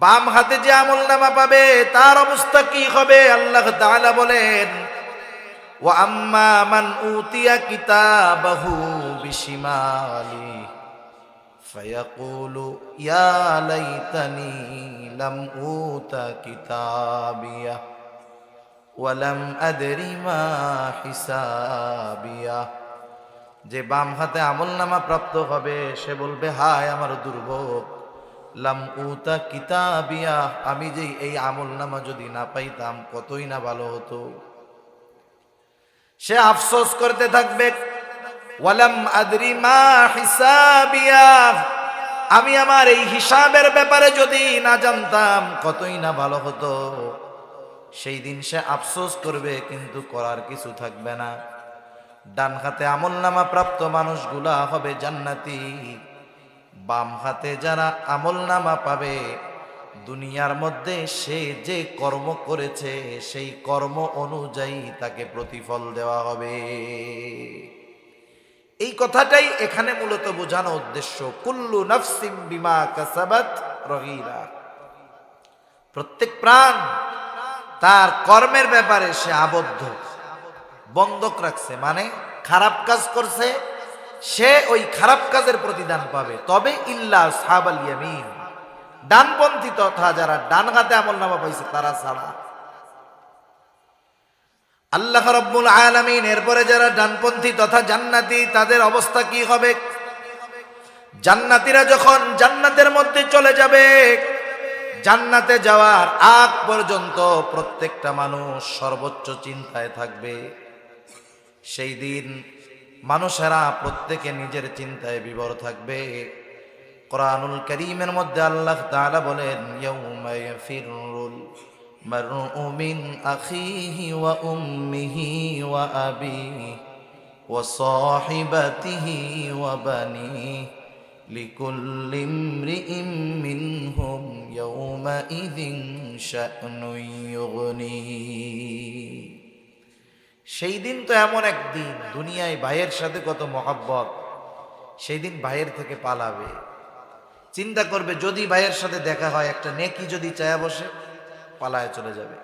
বাম হাতে যে আমলনামা পাবে তার অবস্থা কি হবে? আল্লাহ তাআলা বলেন, ওয়া আম্মা মান উতিয়া কিতাবাহু বিশিমালি ফায়াকুলু ইয়া লাইতানি লাম উতা কিতাবিয়া ওয়া লাম আদরি মা হিসাবিয়া। যে বাম হাতে আমলনামা প্রাপ্ত হবে সে বলবে, হায় আমার দুর্ভোগ, লাম উতা কিতাবিয়া, আমি যে এই আমলনামা যদি না পাইতাম কতই না ভালো হতো। সে আফসোস করতে থাকবে, ওয়ালাম আদরি মা হিসাবিয়া, আমি আমার এই হিসাবের ব্যাপারে যদি না জানতাম কতই না ভালো হতো। সেই দিন সে আফসোস করবে, কিন্তু করার কিছু থাকবে না। ডান হাতে আমলনামা প্রাপ্ত মানুষগুলা হবে জান্নাতি। বাম হাতে যারা আমলনামা পাবে, দুনিয়ার মধ্যে সে যে কর্ম করেছে সেই কর্ম অনুযায়ী তাকে প্রতিফল দেওয়া হবে। এই কথাটাই এখানে মূলত বোঝানো উদ্দেশ্য। কুল্লু নাফসিম বিমা কাসাবাত রহিনা, প্রত্যেক প্রাণ তার কর্মের ব্যাপারে সে আবদ্ধ, বন্ধক রাখছে, মানে খারাপ কাজ করছে সে ওই খারাপ কাজের প্রতিদান পাবে। তবে ইল্লা আসহাবাল ইয়ামিন, ডানপন্থী তথা যারা ডান হাতে আমলনামা পাইছে তারা ছাড়া। আল্লাহ রাব্বুল আলামিন এরপরে যারা ডানপন্থী তথা জান্নাতি তাদের অবস্থা কি হবে? জান্নাতীরা যখন জান্নাতের মধ্যে চলে যাবে, জান্নাতে যাওয়ার আগ পর্যন্ত প্রত্যেকটা মানুষ সর্বোচ্চ চিন্তায় থাকবে। সেই দিন মানুষেরা প্রত্যেকে নিজের চিন্তায় বিভোর থাকবে। কোরআনুল কারীমের মধ্যে আল্লাহ তাআলা বলেন, ইয়াউমা ইয়াফিরুল মারউ মিন আখিহি ওয়া উম্মিহি ওয়া আবিহি ওয়া সাহিবাতিহি ওয়া বানিহি লিকুল্লি ইমরিইম মিনহুম ইয়াউমাইযিন শা'নুন ইউগনিহি। সেই দিন তো এমন একদিন, দুনিয়ায় ভাইয়ের সাথে কত মহব্বত, সেই দিন ভাইয়ের থেকে পালাবে। চিন্তা করবে, যদি ভাইয়ের সাথে দেখা হয় একটা নেকি যদি চায়া বসে, পালায় চলে যাবে।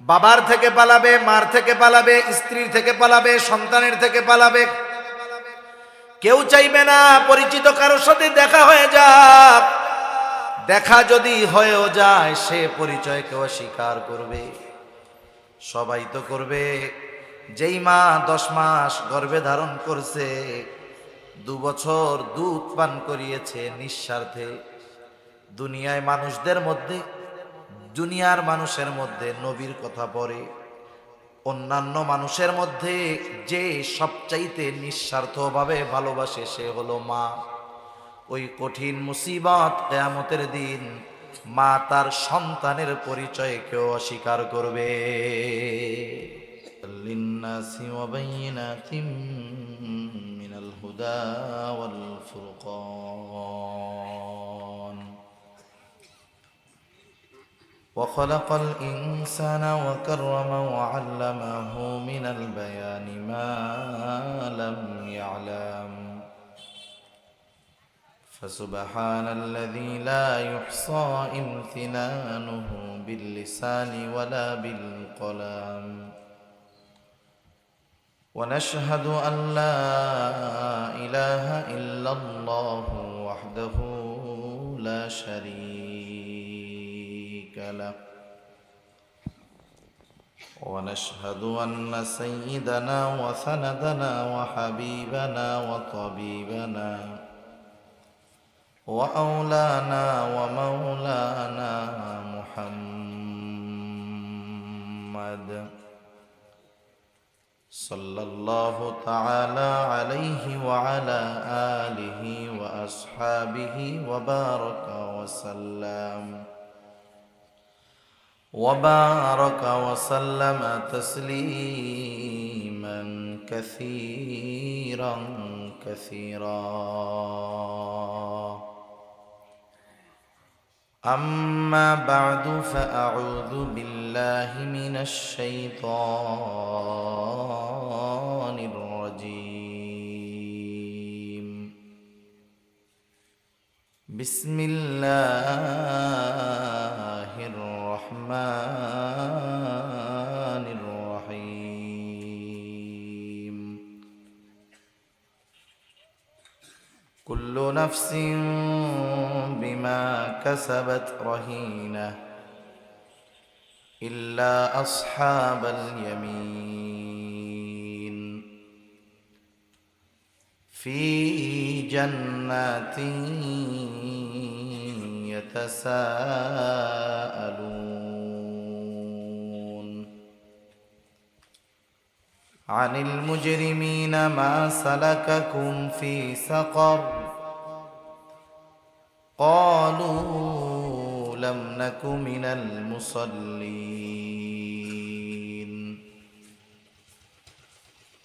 বাবার থেকে পালাবে, মার থেকে পালাবে, স্ত্রীর থেকে পালাবে, সন্তানের থেকে পালাবে। কেউ চাইবে না পরিচিত কারোর সাথে দেখা হয়ে যাক। দেখা যদি হয়েও যায় সে পরিচয়কে অস্বীকার করবে। সবাই তো করবে। যেই মা 10 মাস গর্ভে ধারণ করছে, 2 বছর দুধ পান করিয়েছে নিঃস্বার্থে, দুনিয়ার মানুষের মধ্যে নবীর কথা পড়ে, অন্যান্য মানুষের মধ্যে যে সবচাইতে নিঃস্বার্থভাবে ভালোবাসে সে হলো মা। ওই কঠিন মুসিবত কিয়ামতের দিন মা তার সন্তানের পরিচয়কেও অস্বীকার করবে। লিন্নাসি ওয়া বাইয়িনাতিম মিনাল হুদা ওয়াল ফুরকান وخلق الإنسان وكرمه وعلمه من البيان ما لم يعلم فسبحان الذي لا يحصى امتنانه باللسان ولا بالقلم ونشهد أن لا إله إلا الله وحده لا شريك له ونشهد أن سيدنا وسندنا وحبيبنا وطبيبنا وأولانا ومولانا محمد صلى الله تعالى عليه وعلى آله وأصحابه وبارك وسلم تسليما كثيرا كثيرا. أما بعد فأعوذ بالله من الشيطان الرجيم. بسم الله الرحمن الرحيم كل نفس بما كسبت رهينة إلا أصحاب اليمين في جنات يتساءلون عن المجرمين ما سلككم في سقر قالوا لم نك من المصلين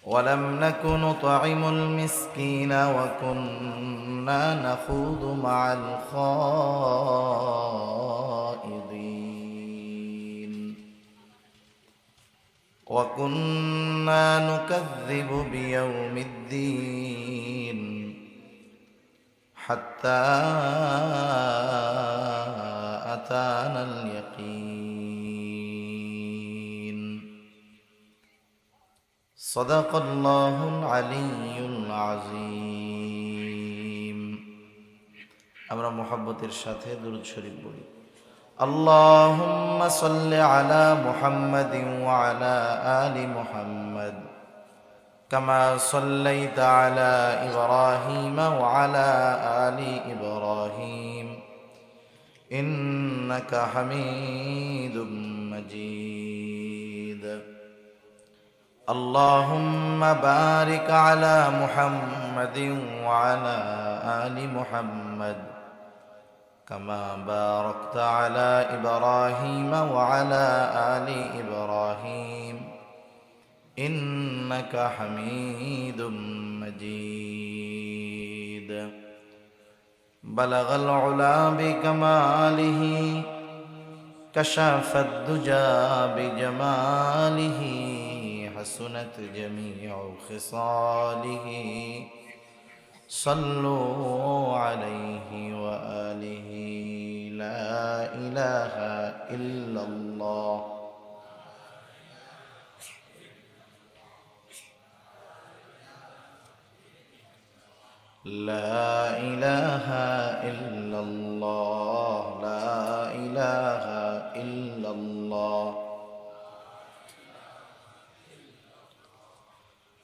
ولم نك نطعم المسكين وكنا نخوض مع الخائضين وكنا نكذب بيوم الدين حتى أتانا اليقين صدق الله العلي العظيم আমরা মুহাব্বতের সাথে দুরূদ শরীফ বলি اللهم صل على محمد وعلى آل محمد كما صليت على إبراهيم وعلى آل إبراهيم إنك حميد مجيد اللهم بارك على محمد وعلى آل محمد كما باركت على إبراهيم وعلى آل إبراهيم إنك حميد مجيد بلغ العلا بكماله كشف الدجى بجماله حسنت جميع خصاله صلوا عليه وآله لا إله إلا الله لا إله إلا الله لا إله إلا الله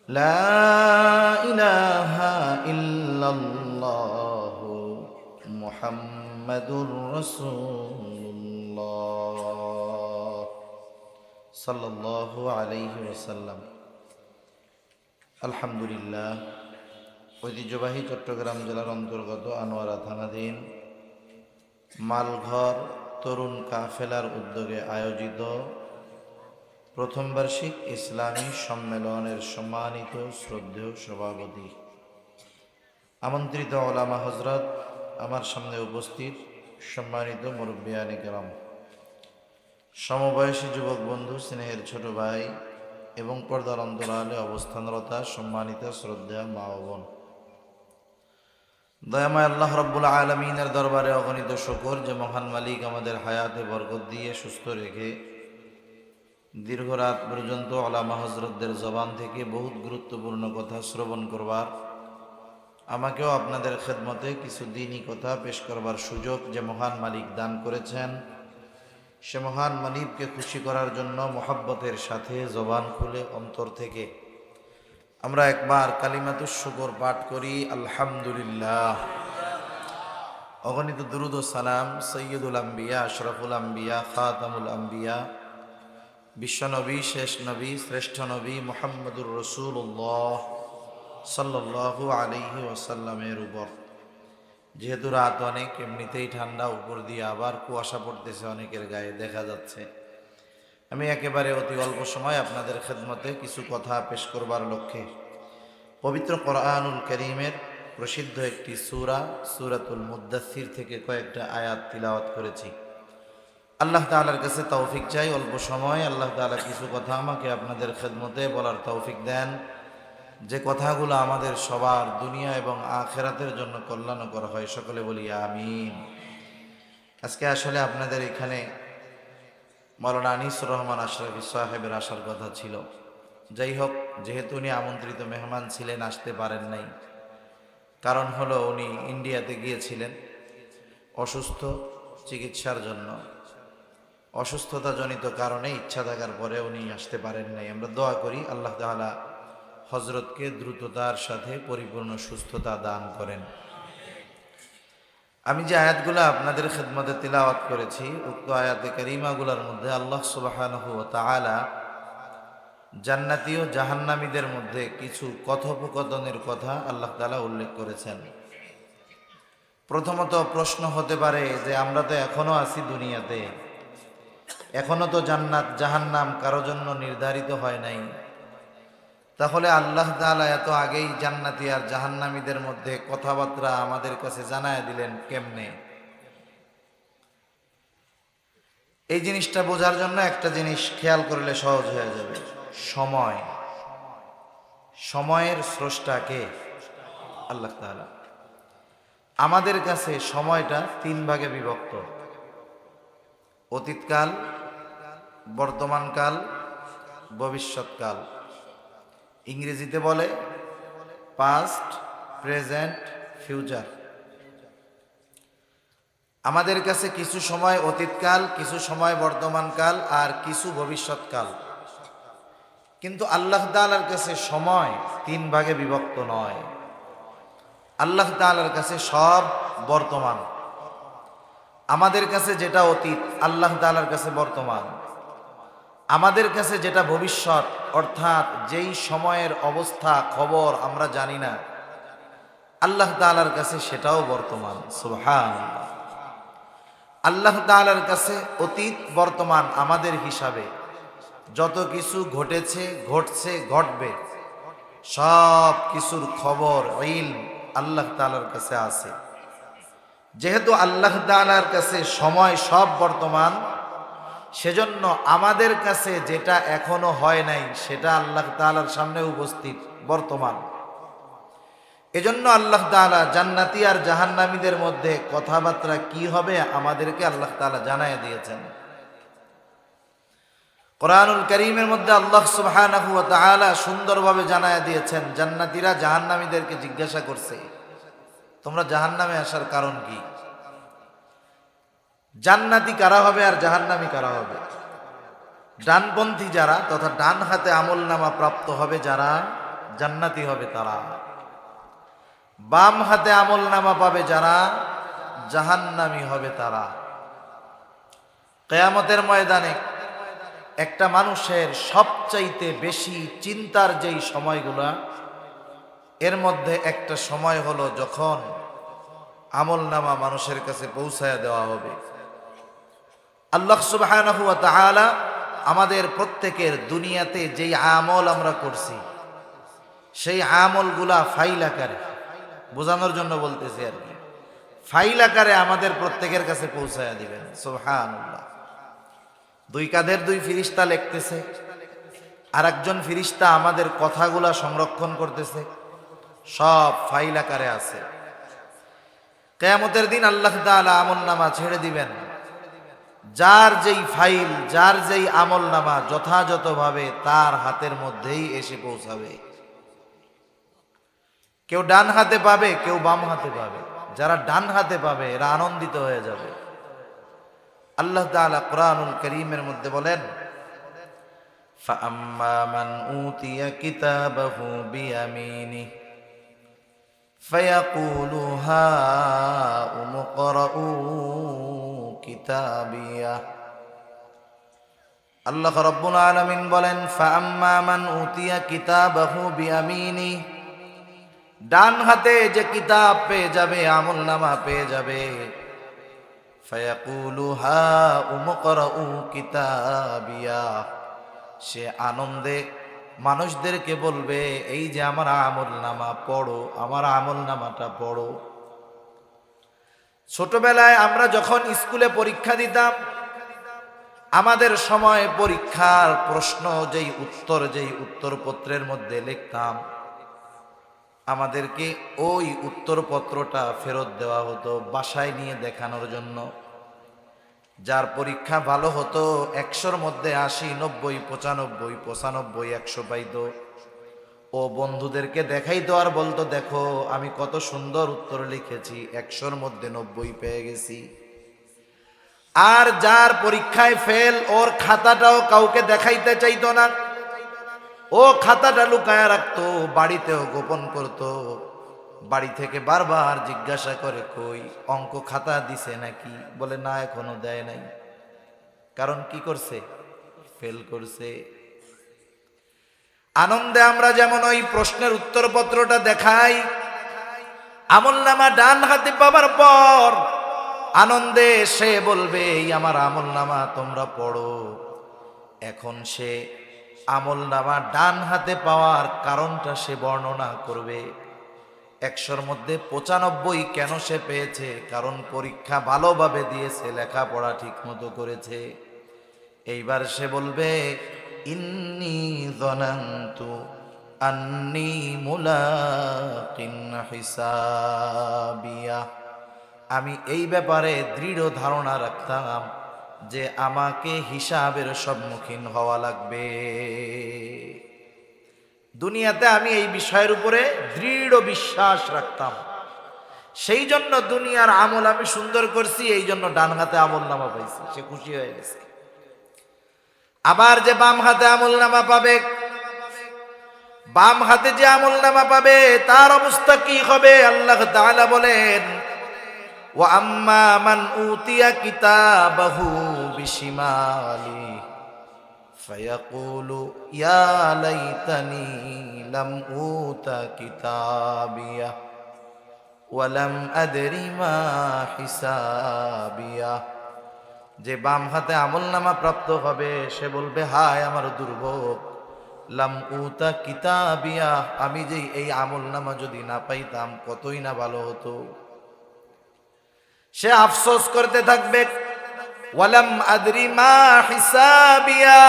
لا إله إلا الله محمد رسول الله صلى الله عليه وسلم الحمد لله ঐতিহ্যবাহী চট্টগ্রাম জেলার অন্তর্গত আনোয়ারা থানাধীন মালঘর তরুণ কাফেলার উদ্যোগে আয়োজিত প্রথম বার্ষিক ইসলামী সম্মেলনের সম্মানিত শ্রদ্ধেয় সভাপতি আমন্ত্রিত ওলামা হযরত, আমার সামনে উপস্থিত সম্মানিত মুরব্বিয়ানে কেরাম, সমবয়সী যুবক বন্ধু, স্নেহের ছোট ভাই এবং পর্দার অন্তরালে অবস্থানরতা সম্মানিত শ্রদ্ধেয় মা ও বোন, দয়াময় আল্লাহ রাব্বুল আলামিনের দরবারে অগণিত শুকর যে মহান মালিক আমাদের হায়াতে বরকত দিয়ে সুস্থ রেখে দীর্ঘ রাত পর্যন্ত ওলামা হযরতদের জবান থেকে বহুত গুরুত্বপূর্ণ কথা শ্রবণ করবার, আমাকেও আপনাদের খেদমতে কিছু দ্বীনি কথা পেশ করবার সুযোগ যে মহান মালিক দান করেছেন, সে মহান মালিককে খুশি করার জন্য মোহাব্বতের সাথে জবান খুলে অন্তর থেকে আমরা একবার কালিমাতুশ শুকর পাঠ করি আলহামদুলিল্লাহ। অগণিত দুরূদ ও সালাম সৈয়দুল আম্বিয়া, আশরাফুল আম্বিয়া, খাতামুল আম্বিয়া, বিশ্বনবী, শেষ নবী, শ্রেষ্ঠ নবী মুহাম্মদুর রাসূলুল্লাহ সাল্লাল্লাহু আলাইহি ওয়াসাল্লামের উপর। যেহেতু রাত অনেক, এমনিতেই ঠান্ডা, উপর দিয়ে আবার কুয়াশা পড়তেছে অনেকের গায়ে দেখা যাচ্ছে, আমি একেবারে অতি অল্প সময় আপনাদের খেদমতে কিছু কথা পেশ করবার লক্ষ্যে পবিত্র কোরআনুল কারীমের প্রসিদ্ধ একটি সূরা সূরাতুল মুদ্দাসসির থেকে কয়েকটা আয়াত তিলাওয়াত করেছি। আল্লাহ তাআলার কাছে তৌফিক চাই, অল্প সময় আল্লাহ তাআলা কিছু কথা আমাকে আপনাদের খেদমতে বলার তৌফিক দেন, যে কথাগুলো আমাদের সবার দুনিয়া এবং আখেরাতের জন্য কল্যাণকর হয়, সকলে বলি আমিন। আজকে আসলে আপনাদের এখানে মাওলানা আনিসুর রহমান আশরাফি সাহেবের আসার কথা ছিল। যাই হোক, যেহেতু উনি আমন্ত্রিত মেহমান ছিলেন, আসতে পারেন নাই। কারণ হলো উনি ইন্ডিয়াতে গিয়েছিলেন অসুস্থ চিকিৎসার জন্য। অসুস্থতাজনিত কারণে ইচ্ছা থাকার পরে উনি আসতে পারেন নাই। আমরা দোয়া করি আল্লাহ তাআলা হজরতকে দ্রুততার সাথে পরিপূর্ণ সুস্থতা দান করেন। আমি যে আয়াতগুলো আপনাদের খেদমতে তিলাওয়াত করেছি, উক্ত আয়াতে কারিমাগুলোর মধ্যে আল্লাহ সুবহানাহু ওয়া তাআলা জান্নাতি ও জাহান্নামীদের মধ্যে কিছু কথোপকথনের কথা আল্লাহ তাআলা উল্লেখ করেছেন। প্রথমত প্রশ্ন হতে পারে যে আমরা তো এখনো আছি দুনিয়াতে, এখনো তো জান্নাত জাহান্নাম কারো জন্য নির্ধারিত হয় নাই, তাহলে আল্লাহ তাআলা এত আগেই জান্নাতি আর জাহান্নামীদের মধ্যে কথাবার্তা আমাদের কাছে জানায় দিলেন কেমনে? এই জিনিসটা বোঝার জন্য একটা জিনিস খেয়াল করলে সহজ হয়ে যাবে। সময়, সময়ের স্রষ্টা কে? আল্লাহ তাআলা। আমাদের কাছে সময়টা তিন ভাগে বিভক্ত: অতীতকাল, বর্তমানকাল, ভবিষ্যৎকাল। ইংরেজিতে বলে পাস্ট, প্রেজেন্ট, ফিউচার। আমাদের কাছে কিছু সময় অতীতকাল, কিছু সময় বর্তমানকাল, আর কিছু ভবিষ্যৎকাল। কিন্তু আল্লাহ তাআলার কাছে সময় তিন ভাগে বিভক্ত নয়। আল্লাহ তাআলার কাছে সব বর্তমান। আমাদের কাছে যেটা অতীত, আল্লাহ তাআলার কাছে বর্তমান। আমাদের কাছে যেটা ভবিষ্যৎ, অর্থাৎ যেই সময়ের অবস্থা খবর আমরা জানি না, আল্লাহ তাআলার কাছে সেটাও বর্তমান। সুবহানাল্লাহ। আল্লাহ তাআলার কাছে অতীত বর্তমান আমাদের হিসাবে যত কিছু ঘটেছে, ঘটছে, ঘটবে, সব কিছুর খবর ইলম আল্লাহ তাআলার কাছে আছে। যেহেতু আল্লাহ তাআলার কাছে সময় সব বর্তমান, সেজন্য আমাদের কাছে যেটা এখনো হয় নাই সেটা আল্লাহ তাআলার সামনে উপস্থিত বর্তমান। এজন্য আল্লাহ তাআলা জান্নাতি আর জাহান্নামীদের মধ্যে কথাবার্তা কি হবে আমাদেরকে আল্লাহ তাআলা জানায় দিয়েছেন। কোরআনুল কারীমের মধ্যে আল্লাহ সুবহানাহু ওয়া তাআলা সুন্দরভাবে জানায় দিয়েছেন। জান্নাতীরা জাহান্নামীদেরকে জিজ্ঞাসা করছে, তোমরা জাহান্নামে আসার কারণ কি? জান্নাতি কারা হবে আর জাহান্নামী কারা হবে? ডানপন্থী যারা, তথা ডান হাতে আমলনামা প্রাপ্ত হবে যারা, জান্নাতি হবে তারা। বাম হাতে আমলনামা পাবে যারা, জাহান্নামী হবে তারা। কিয়ামতের ময়দানে একটা মানুষের সবচাইতে বেশি চিন্তার যেই সময়গুলা, এর মধ্যে একটা সময় হলো যখন আমলনামা মানুষের কাছে পৌঁছায় দেওয়া হবে। আল্লাহ সুবহানাহু ওয়া তাআলা আমাদের প্রত্যেকের দুনিয়াতে যেই আমল আমরা করছি, সেই আমলগুলা ফাইল আকারে, বোঝানোর জন্য বলতেছি আর কি, ফাইল আকারে আমাদের প্রত্যেকের কাছে পৌঁছায়া দিবেন। সুবহানাল্লাহ। দুই কাঁধের দুই ফিরিস্তা লিখতেছে, আর একজন ফিরিস্তা আমাদের কথাগুলা সংরক্ষণ করতেছে, সব ফাইল আকারে আছে। কিয়ামতের দিন আল্লাহ তাআলা আমলনামা ছেড়ে দিবেন। যার যেই ফাইল, যার যেই আমলনামা যথাযথভাবে তার হাতের মধ্যেই এসে পৌঁছাবে। কেউ ডান হাতে পাবে, কেউ বাম হাতে পাবে। যারা ডান হাতে পাবে এরা আনন্দিত হয়ে যাবে। আল্লাহ তাআলা কোরআনুল কারীমের মধ্যে বলেন, ফাআম্মা মান উতিয়া কিতাবাহু বিয়ামিনিহি ফায়াকুলু হাউম ইকরাউ কিতাবিয়া। আল্লাহ রাব্বুল আলামিন বলেন, ফাআম্মা মান উতিয়া কিতাবাহু বিয়ামিনিহি, ডান হাতে যে কিতাব পেয়ে যাবে, আমলনামা পেয়ে যাবে, ফায়াকুলু হাউম ইকরাউ কিতাবিয়া, সে আনন্দে মানুষদেরকে বলবে, এই যে আমার আমলনামা পড়ো, আমার আমলনামাটা পড়ো। ছোটবেলায় আমরা যখন স্কুলে পরীক্ষা দিতাম, আমাদের সময় পরীক্ষার প্রশ্ন যেই উত্তরপত্রের মধ্যে লিখতাম, আমাদেরকে ওই উত্তরপত্রটা ফেরত দেওয়া হতো বাসায় নিয়ে দেখানোর জন্য। যার পরীক্ষা ভালো হতো 100-র মধ্যে 80, 90, 95, 95, 100 পাইত। ও বন্ধুদেরকে দেখাইতো আর বলতো, দেখো আমি কত সুন্দর উত্তর লিখেছি, 100-র মধ্যে 90 পেয়ে গেছি। আর যার পরীক্ষায় ফেল, ওর খাতাটাও কাউকে দেখাইতে চাইতো না। ও খাতাটা লুকায়া রাখতো, বাড়িতেও গোপন করতো। বাড়ি থেকে বারবার জিজ্ঞাসা করে, কই অঙ্ক খাতা দিছে নাকি? বলে না, এখনো দেয় নাই। কারণ কি করছে? ফেল করছে। আনন্দে আমরা যেমন ওই প্রশ্নের উত্তরপত্রটা দেখাই, আমলনামা ডান হাতে পাবার পর আনন্দে সে বলবে, এই আমার আমলনামা তোমরা পড়ো। এখন সে আমলনামা ডান হাতে পাওয়ার কারণটা সে বর্ণনা করবে। 100-র মধ্যে 95 কেন সে পেয়েছে? কারণ পরীক্ষা ভালোভাবে দিয়েছে, লেখাপড়া ঠিক মতো করেছে। এইবার সে বলবে, ইন্নী যনান্তু আন্নী মুলাকিন হিসাবিয়া, আমি এই ব্যাপারে দৃঢ় ধারণা রাখতাম যে আমাকে হিসাবের সম্মুখীন হওয়া লাগবে। দুনিয়াতে আমি এই বিষয়ের উপরে দৃঢ় বিশ্বাস রাখতাম, সেই জন্য দুনিয়ার আমল আমি সুন্দর করছি, এই জন্য ডান হাতে আমলনামা পাইছি। সে খুশি হয়ে গেছে। আবার যে বাম হাতে আমলনামা পাবে, বাম হাতে যে আমলনামা পাবে তার অবস্থা কি হবে? আল্লাহ তাআলা বলেন, ওয়া আম্মা মান উতিয়া কিতাবাহু বিশিমালি ফায়াকুলু ইয়া লাইতানি লাম উতা কিতাবিয়া ওয়া লাম আদরি মা হিসাবিয়া। যে বাম হাতে আমলনামা প্রাপ্ত হবে সে বলবে, হায় আমার দুর্ভোগ, লাম উতা কিতাবিয়া, আমি যে এই আমলনামা যদি না পাইতাম কতই না ভালো হতো। সে আফসোস করতে থাকবে, ওয়ালাম আদরি মা হিসাবিয়া,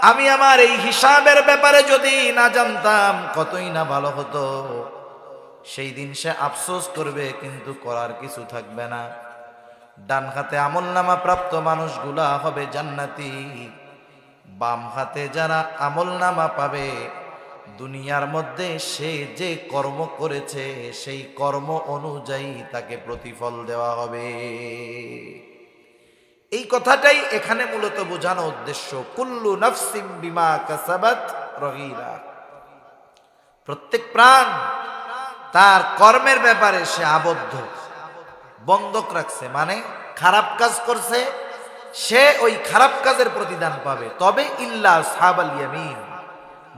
আমি আমার এই হিসাবের ব্যাপারে যদি না জানতাম কতই না ভালো হতো। সেই দিন সে আফসোস করবে, কিন্তু করার কিছু থাকবে না। ডান হাতে আমলনামা প্রাপ্ত মানুষগুলা হবে জান্নাতি। বাম হাতে যারা আমলনামা পাবে, দুনিয়ার মধ্যে সে যে কর্ম করেছে সেই কর্ম অনুযায়ী তাকে প্রতিফল দেওয়া হবে। এই কথাটাই এখানে মূলত বোঝানো উদ্দেশ্য। কুল্লু নাফসিম বিমা কাসাবাত রহিনা, প্রত্যেক প্রাণ তার কর্মের ব্যাপারে সে আবদ্ধ, বন্ধক রাখছে। মানে খারাপ কাজ করছে, সে ওই খারাপ কাজের প্রতিদান পাবে। তবে ইল্লা আসহাবাল ইয়ামিন,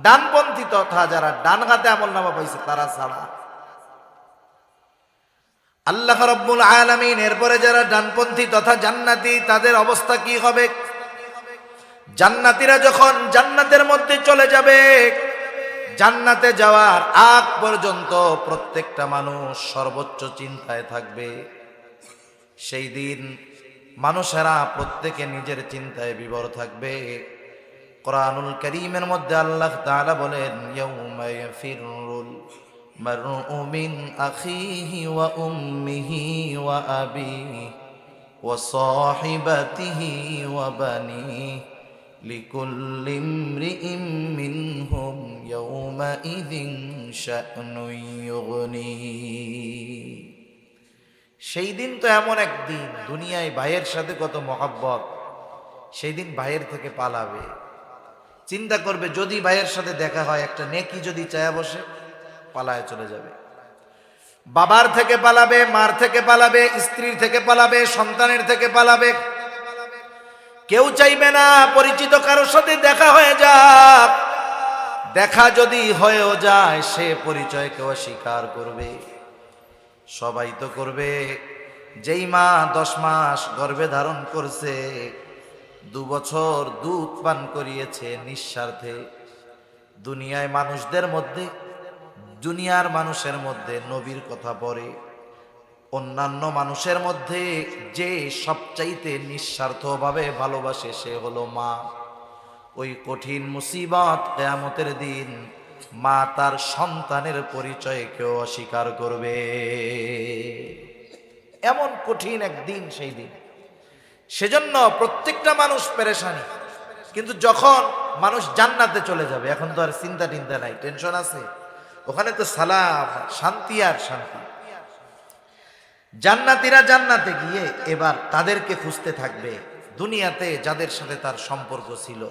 ডানপন্থী তথা যারা ডান হাতে আমলনামা পাইছে তারা ছাড়া। আল্লাহ রাব্বুল আলামিন এরপরে যারা ডানপন্থী তথা জান্নাতি তাদের অবস্থা কি হবে? জান্নাতীরা যখন জান্নাতের মধ্যে চলে যাবে, জান্নাতে যাওয়ার আগ পর্যন্ত প্রত্যেকটা মানুষ সর্বোচ্চ চিন্তায় থাকবে। সেই দিন মানুষেরা প্রত্যেকে নিজের চিন্তায় বিভোর থাকবে। কোরআনুল কারীমের মধ্যে আল্লাহ তাআলা বলেন, ইয়াউমা ইয়াফিরুল মারউ মিন আখিহি ওয়া উম্মিহি ওয়া আবিহি ওয়া সাহিবাতিহি ওয়া বানিহি লিকুল্লি ইমরিইম মিনহুম ইয়াউমাইযিন শা'নুন ইউগনিহি। সেই দিন তো এমন একদিন, দুনিয়ায় ভাইয়ের সাথে কত মহব্বত, সেই দিন ভাইয়ের থেকে পালাবে। চিন্তা করবে, যদি ভাইয়ের সাথে দেখা হয়, একটা নেকি যদি চায়া বসে, পালায় চলে যাবে। বাবার থেকে পালাবে, মার থেকে পালাবে, স্ত্রীর থেকে পালাবে, সন্তানের থেকে পালাবে। কেউ চাইবে না পরিচিত কারোর সাথে দেখা হয়ে যাক। দেখা যদি হয়েও যায়, সে পরিচয়কে অস্বীকার করবে। সবাই তো করবে। যেই মা 10 মাস গর্ভে ধারণ করছে, 2 বছর দুধ পান করিয়েছে নিঃস্বার্থে, দুনিয়ার মানুষের মধ্যে নবীর কথা পড়ে, অন্যান্য মানুষের মধ্যে যে সবচাইতে নিঃস্বার্থভাবে ভালোবাসে সে হলো মা। ওই কঠিন মুসিবত কিয়ামতের দিন মা তার সন্তানের পরিচয় কেউ অস্বীকার করবে। এমন কঠিন একদিন সেই দিন। সেজন্য প্রত্যেকটা মানুষ পেরেশানি। কিন্তু যখন মানুষ জান্নাতে চলে যাবে, এখন তো আর চিন্তা টিন্তা নাই, টেনশন আছে, ওখানে তো সালাম, শান্তি আর শান্তি। জান্নাতীরা জান্নাতে গিয়ে এবার তাদেরকে খুঁজতে থাকবে, দুনিয়াতে যাদের সাথে তার সম্পর্ক ছিল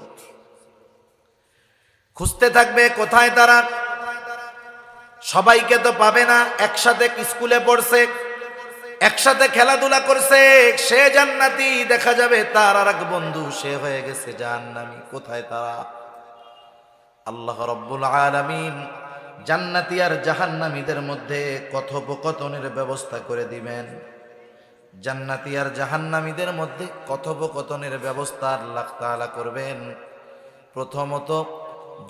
খুঁজতে থাকবে কোথায় তারা। সবাইকে তো পাবে না, একসাথে স্কুলে পড়ছে, একসাথে খেলাধুলা করছে, সে জান্নাতি, দেখা যাবে তার আর এক বন্ধু সে হয়ে গেছে জাহান্নামী। কোথায় তারা? আল্লাহ রাব্বুল আলামিন জান্নাতি আর জাহান্নামীদের মধ্যে কথোপকথনের ব্যবস্থা করে দিবেন। জান্নাতি আর জাহান্নামীদের মধ্যে কথোপকথনের ব্যবস্থা আল্লাহ তাআলা করবেন। প্রথমত,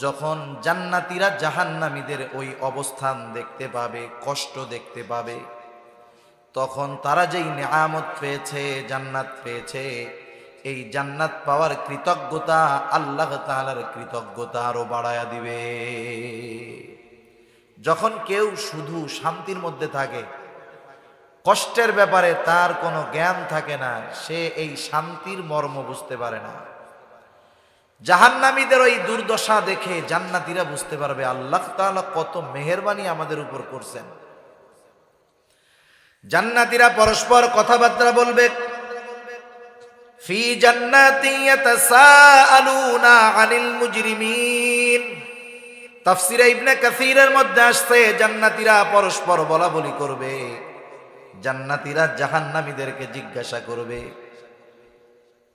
যখন জান্নাতীরা জাহান্নামীদের ওই অবস্থান দেখতে পাবে, কষ্ট দেখতে পাবে, তখন তারা যেই নিয়ামত পেয়েছে, জান্নাত পেয়েছে, এই জান্নাত পাওয়ার কৃতজ্ঞতা আল্লাহ তাআলার কৃতজ্ঞতা আরো বাড়ায়া দিবে। যখন কেউ শুধু শান্তির মধ্যে থাকে, কষ্টের ব্যাপারে তার কোনো জ্ঞান থাকে না, সে এই শান্তির মর্ম বুঝতে পারে না। জাহান্নামীদের ওই দুর্দশা দেখে জান্নাতীরা বুঝতে পারবে আল্লাহ তাআলা কত মেহেরবানি আমাদের উপর করছেন। জান্নাতীরা পরস্পর কথাবার্তা বলবে, ফি জান্নাতি ইয়াতাসাআলুনা আনিল মুজরিমিন। তাফসীরে ইবনে কাসীরের মধ্যে আসছে জান্নাতীরা পরস্পর বলাবলি করবে, জান্নাতীরা জাহান্নামীদেরকে জিজ্ঞাসা করবে।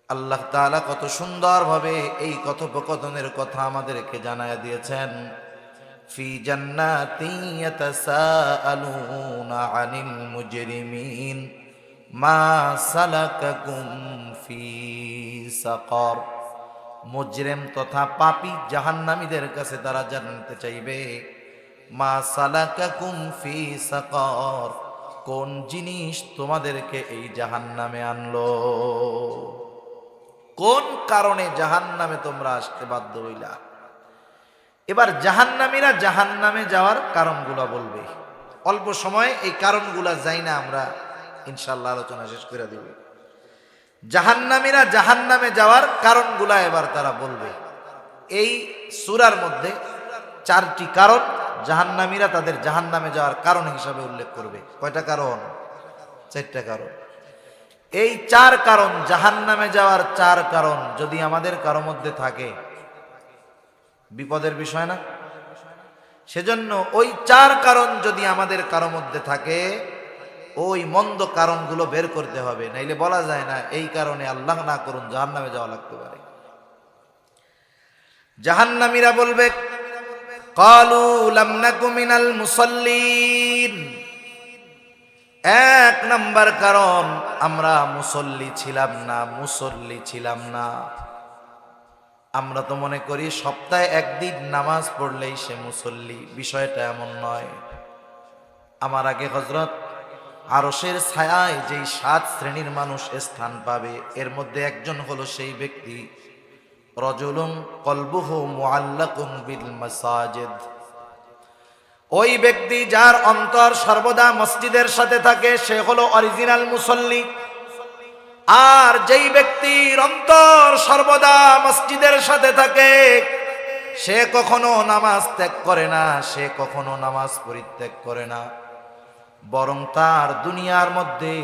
আল্লাহ তাআলা কত সুন্দরভাবে এই কথোপকথনের কথা আমাদেরকে জানায়া দিয়েছেন। ফি জান্নাতি ইয়াতাসাআলুনা আনিল মুজরিমিন মা সালাকাকুম ফি সাকার। মুজরিম তথা পাপী জাহান্নামীদের কাছে তারা জানতে চাইবে, মা সালাকাকুম ফি সাকার, কোন জিনিস তোমাদেরকে এই জাহান্নামে আনলো, কোন কারণে জাহান্নামে তোমরা আসতে বাধ্য হইলা। এবার জাহান্নামীরা জাহান্নামে যাওয়ার কারণগুলা বলবে। অল্প সময় এই কারণগুলা যাই না, আমরা ইনশাআল্লাহ আলোচনা শেষ করে দেব। জাহান্নামীরা জাহান্নামে যাওয়ার কারণগুলা এবার তারা বলবে। এই সূরার মধ্যে 4টি কারণ জাহান্নামীরা তাদের জাহান্নামে যাওয়ার কারণ হিসাবে উল্লেখ করবে। কয়টা কারণ? 4টা কারণ। এই 4 কারণ, জাহান্নামে যাওয়ার 4 কারণ যদি আমাদের কারো মধ্যে থাকে, বিপদের বিষয় না? সেজন্য ওই 4 কারণ যদি আমাদের কারো মধ্যে থাকে, ওই মন্দ কারণগুলো বের করতে হবে, নাইলে বলা যায় না এই কারণে আল্লাহ না করুন জাহান্নামে যাওয়া লাগতে পারে। জাহান্নামীরা বলবে, ক্বালু লাম নাকু মিনাল মুসাল্লিন। 1 নাম্বার কারণ, আমরা মুসল্লি ছিলাম না। আমরা তো মনে করি সপ্তাহে একদিন নামাজ পড়লেই সে মুসল্লি, বিষয়টা এমন নয়। আমার আগে হযরত আরশের ছায়ায় যেই 7 শ্রেণীর মানুষ স্থান পাবে, এর মধ্যে একজন হলো সেই ব্যক্তি, রাজুলুন কলবুহু মুআল্লাকুন বিল মাসাজিদ। ওই ব্যক্তি যার অন্তর সর্বদা মসজিদের সাথে থাকে, সে হলো অরিজিনাল মুসল্লি। আর যেই ব্যক্তির অন্তর সর্বদা মসজিদের সাথে থাকে, সে কখনো নামাজ ত্যাগ করে না, সে কখনো নামাজ পরিত্যাগ করে না, বরং তার দুনিয়ার মধ্যে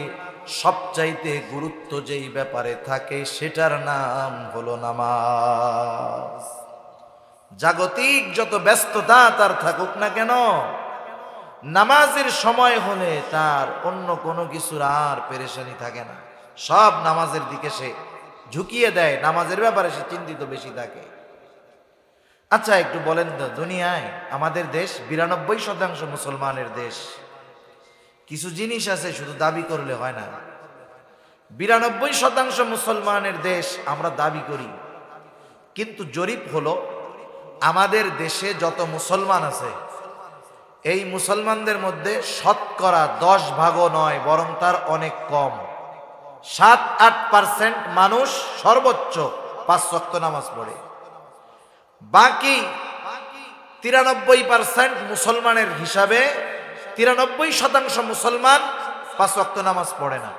সবচাইতে গুরুত্ব যেই ব্যাপারে থাকে সেটার নাম হলো নামাজ। জাগতিক যত ব্যস্ততা তার থাকুক না কেন, নামাজের সময় হলে তার অন্য কোনো কিছুর আর পেরেশানি থাকে না, সব নামাজের দিকে সে ঝুঁকিয়ে দেয়, নামাজের ব্যাপারে সে চিন্তিত বেশি থাকে। আচ্ছা একটু বলেন তো, দুনিয়ায় আমাদের দেশ 92% মুসলমানের দেশ। কিছু জিনিস আছে শুধু দাবি করলে হয় না। 92% মুসলমানের দেশ, আমরা দাবি করি, কিন্তু জরিপ হলো আমাদের দেশে যত মুসলমান আছে, এই মুসলমানদের মধ্যে শতকরা 10 ভাগও নয়, বরং তার অনেক কম, 7-8% মানুষ সর্বোচ্চ 5 ওয়াক্ত নামাজ পড়ে। বাকি 93% মুসলমানের হিসাবে 93% মুসলমান 5 ওয়াক্ত নামাজ পড়ে না।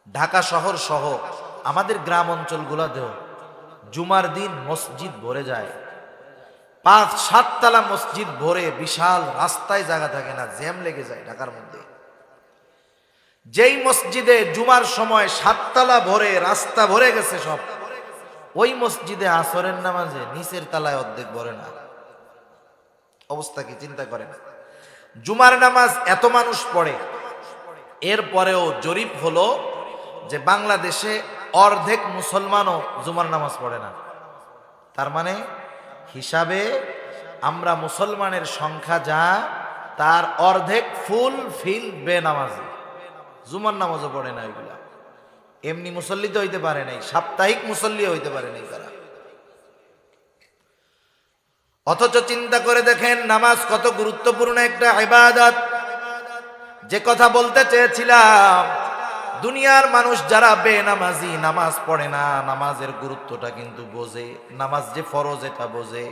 ঢাকা শহর সহ আমাদের গ্রাম অঞ্চলগুলোতেও জুমার দিন মসজিদ ভরে যায়, 5-7 তলা মসজিদ ভরে, বিশাল রাস্তায় জায়গা থাকে না, জ্যাম লেগে যায় ঢাকার মধ্যে। যেই মসজিদে জুমার সময় 7 তলা ভরে, রাস্তা ভরে গেছে সব, ওই মসজিদে আসরের নামাজে নিচের তলায় অর্ধেক ভরে না। অবস্থা কি চিন্তা করেন। জুমার নামাজ এত মানুষ পড়ে, এরপরেও জরিপ হলো যে বাংলাদেশে অর্ধেক মুসলমানও জুমার নামাজ পড়ে না। তার মানে হিসাবে আমরা মুসলমানের সংখ্যা যা, তার অর্ধেক ফুল ফিল বেনামাজি, জুমার নামাজও পড়ে না। এগুলা এমনি মুসল্লি তো হইতে পারে নাই, সাপ্তাহিক মুসল্লি হইতে পারে নাই তারা। অথচ চিন্তা করে দেখেন নামাজ কত গুরুত্বপূর্ণ একটা ইবাদত। যে কথা বলতে চেয়েছিলাম, দুনিয়ার মানুষ যারা বেনামাজি, নামাজ পড়ে না, নামাজের গুরুত্বটা কিন্তু বোঝে, নামাজ যে ফরজ এটা বোঝে,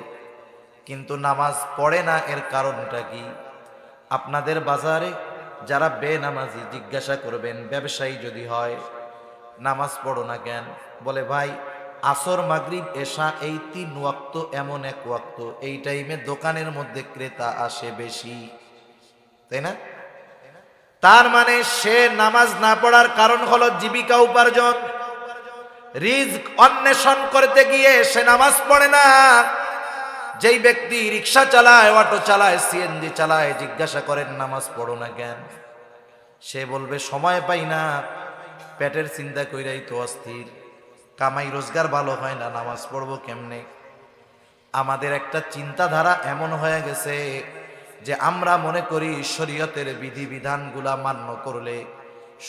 কিন্তু নামাজ পড়ে না। এর কারণটা কি? আপনাদের বাজারে যারা বেনামাজি, জিজ্ঞাসা করবেন ব্যবসায়ী যদি হয়, নামাজ পড়ো না কেন? বলে ভাই আসর মাগরিব এশা এই 3 ওয়াক্ত এমন এক ওয়াক্ত, এই টাইমে দোকানের মধ্যে ক্রেতা আসে বেশি, তাই না? তার মানে সে নামাজ না পড়ার কারণ হলো জীবিকা উপার্জন, রিজক অন্বেষণ করতে গিয়ে সে নামাজ পড়ে না। যেই ব্যক্তি রিক্সা চালায়, অটো চালায়, সিএনজি চালায়, জিজ্ঞাসা করেন নামাজ পড়ো না কেন? সে বলবে সময় পাই না, পেটের চিন্তা কইরাই তো অস্থির, কামাই রোজগার ভালো হয় না, নামাজ পড়বো কেমনে? আমাদের একটা চিন্তাধারা এমন হয়ে গেছে যে আমরা মনে করি শরীয়তের বিধিবিধানগুলা মান্য করলে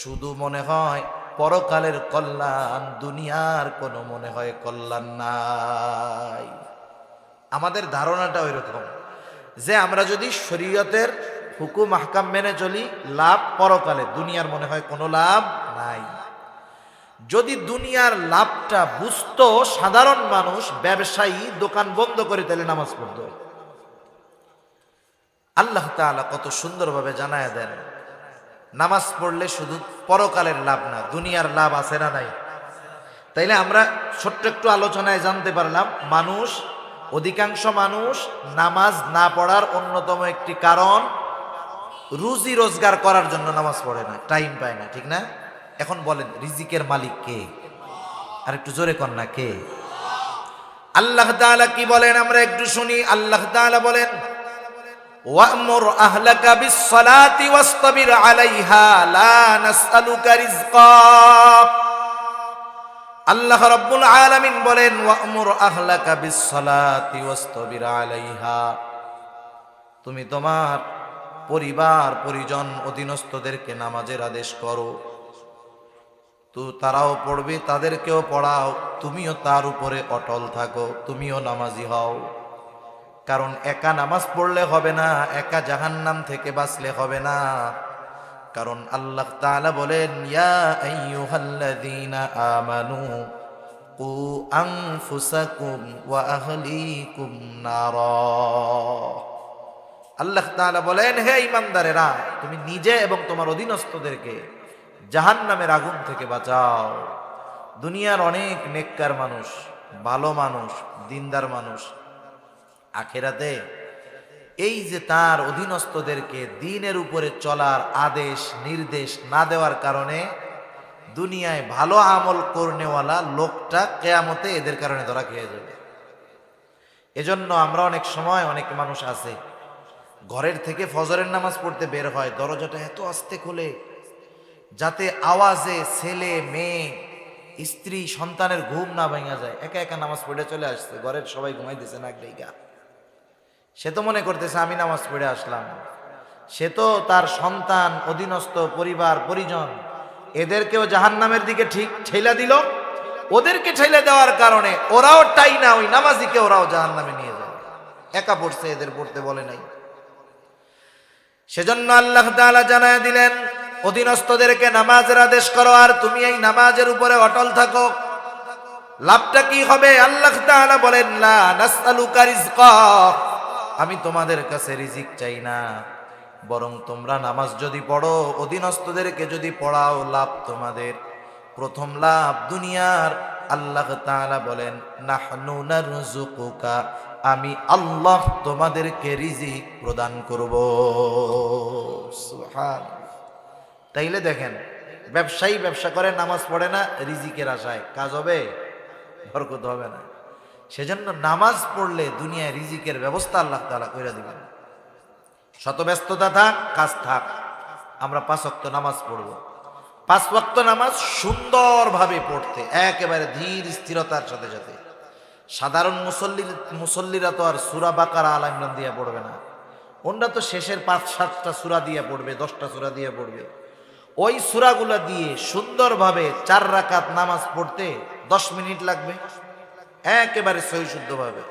শুধু মনে হয় পরকালের কল্যাণ, দুনিয়ার কোনো মনে হয় কল্যাণ নাই। আমাদের ধারণাটা ওই রকম যে আমরা যদি শরীয়তের হুকুম আহকাম মেনে চলি, লাভ পরকালে, দুনিয়ার মনে হয় কোনো লাভ নাই। যদি দুনিয়ার লাভটা বুঝতো সাধারণ মানুষ, ব্যবসায়ী দোকান বন্ধ করে তাহলে নামাজ পড়তো। আল্লাহ তাআলা কত সুন্দরভাবে জানায় দেন, নামাজ পড়লে শুধু পরকালের লাভ না, দুনিয়ার লাভ আছে না নাই? তাইলে আমরা ছোট্ট একটু আলোচনায় জানতে পারলাম, অধিকাংশ মানুষ নামাজ না পড়ার অন্যতম একটি কারণ রুজি রোজগার করার জন্য নামাজ পড়ে না, টাইম পায় না, ঠিক না? এখন বলেন রিজিকের মালিক কে? আর একটু জোরে কর না, কে? আল্লাহ তাআলা কি বলেন আমরা একটু শুনি। আল্লাহ তাআলা বলেন ওয়া'মুর আহলাকা বিস-সালাতি ওয়াসতাবির আলাইহা লা নাসআলুকা রিজকা। আল্লাহ রাব্বুল আলামিন বলেন ওয়া'মুর আহলাকা বিস-সালাতি ওয়াসতাবির আলাইহা, তুমি তোমার পরিবার পরিজন অধীনস্থদেরকে নামাজের আদেশ করো, তো তারাও পড়বে, তাদেরকেও পড়াও, তুমিও তার উপরে অটল থাকো, তুমিও নামাজি হও। কারণ একা নামাজ পড়লে হবে না, একা জাহান্নাম থেকে বাঁচলে হবে না। কারণ আল্লাহ তাআলা বলেন ইয়া আইয়ুহাল্লাযীনা আমানু কু আনফুসাকুম ওয়া আহলিকুম নারা। আল্লাহ তাআলা বলেন হে ঈমানদারেরা, তুমি নিজে এবং তোমার অধীনস্থদেরকে জাহান্নামের আগুন থেকে বাঁচাও। দুনিয়ার অনেক নেককার মানুষ, ভালো মানুষ, দিনদার মানুষ, আখিরাতে এই যে তার অধীনস্থদেরকে দ্বীনের উপরে চলার আদেশ নির্দেশ না দেওয়ার কারণে দুনিয়ায় ভালো আমল করনেওয়ালা লোকটা কিয়ামতে এদের কারণে ধরা খেয়ে যাবে। এজন্য আমরা অনেক সময়, অনেক মানুষ আছে ঘরের থেকে ফজরের নামাজ পড়তে বের হয়, দরজাটা এত আস্তে খোলে যাতে আওয়াজে ছেলে মেয়ে স্ত্রী সন্তানের ঘুম না ভেঙে যায়। একা একা নামাজ পড়ে চলে আসছে, ঘরের সবাই ঘুমাইতেছে নাক ডাইকা, সে তো মনে করতেছে আমি নামাজ পড়ে আসলাম। সে তো তার সন্তান, অধীনস্থ পরিবার পরিজন এদেরকেও জাহান্নামের দিকে ঠিক ঠেলা দিল। ওদেরকে ঠেলে দেওয়ার কারণে ওরাও টাই না, ওই নামাজিকে ওরাও জাহান্নামে নিয়ে যাবে। একা পড়ছে, এদের পড়তে বলে নাই। সেজন্য আল্লাহ তাআলা জানায় দিলেন অধীনস্থদেরকে নামাজের আদেশ করো, আর তুমি এই নামাজের উপরে অটল থাকো। লাভটা কি হবে? আল্লাহ তাআলা বলেন, লা নাসআলুকা রিজকা, আমি তোমাদের কাছে রিজিক চাই না, বরং তোমরা নামাজ যদি পড়ো, অধীনস্থদেরকে যদি পড়াও, লাভ তোমাদের। প্রথম লাভ দুনিয়ার। আল্লাহ তাআলা বলেন, নাহনু নারযুকুকা, আমি আল্লাহ তোমাদেরকে রিজিক প্রদান করব। সুবহান। তাইলে দেখেন, ব্যবসায়ী ব্যবসা করে, নামাজ পড়ে না, রিজিকের আশায় কাজ হবে? বরকত হবে না। সেজন্য নামাজ পড়লে দুনিয়ায় রিজিকের ব্যবস্থা আল্লাহ তাআলা কইরা দিবেন। শত ব্যস্ততা থাক, কাজ থাক, আমরা 5 ওয়াক্ত নামাজ পড়ব। 5 ওয়াক্ত নামাজ সুন্দরভাবে পড়তে, একেবারে ধীর স্থিরতার সাথে সাথে। সাধারণ মুসল্লিরা তো আর সূরা বাকারা, আল ইমরান দিয়ে পড়বে না, ওনরা তো শেষের 5-7টা সূরা দিয়ে পড়বে, 10টা সূরা দিয়ে পড়বে। ওই সূরাগুলা দিয়ে সুন্দরভাবে 4 রাকাত নামাজ পড়তে 10 মিনিট লাগবে, একেবারে সহি শুদ্ধভাবে।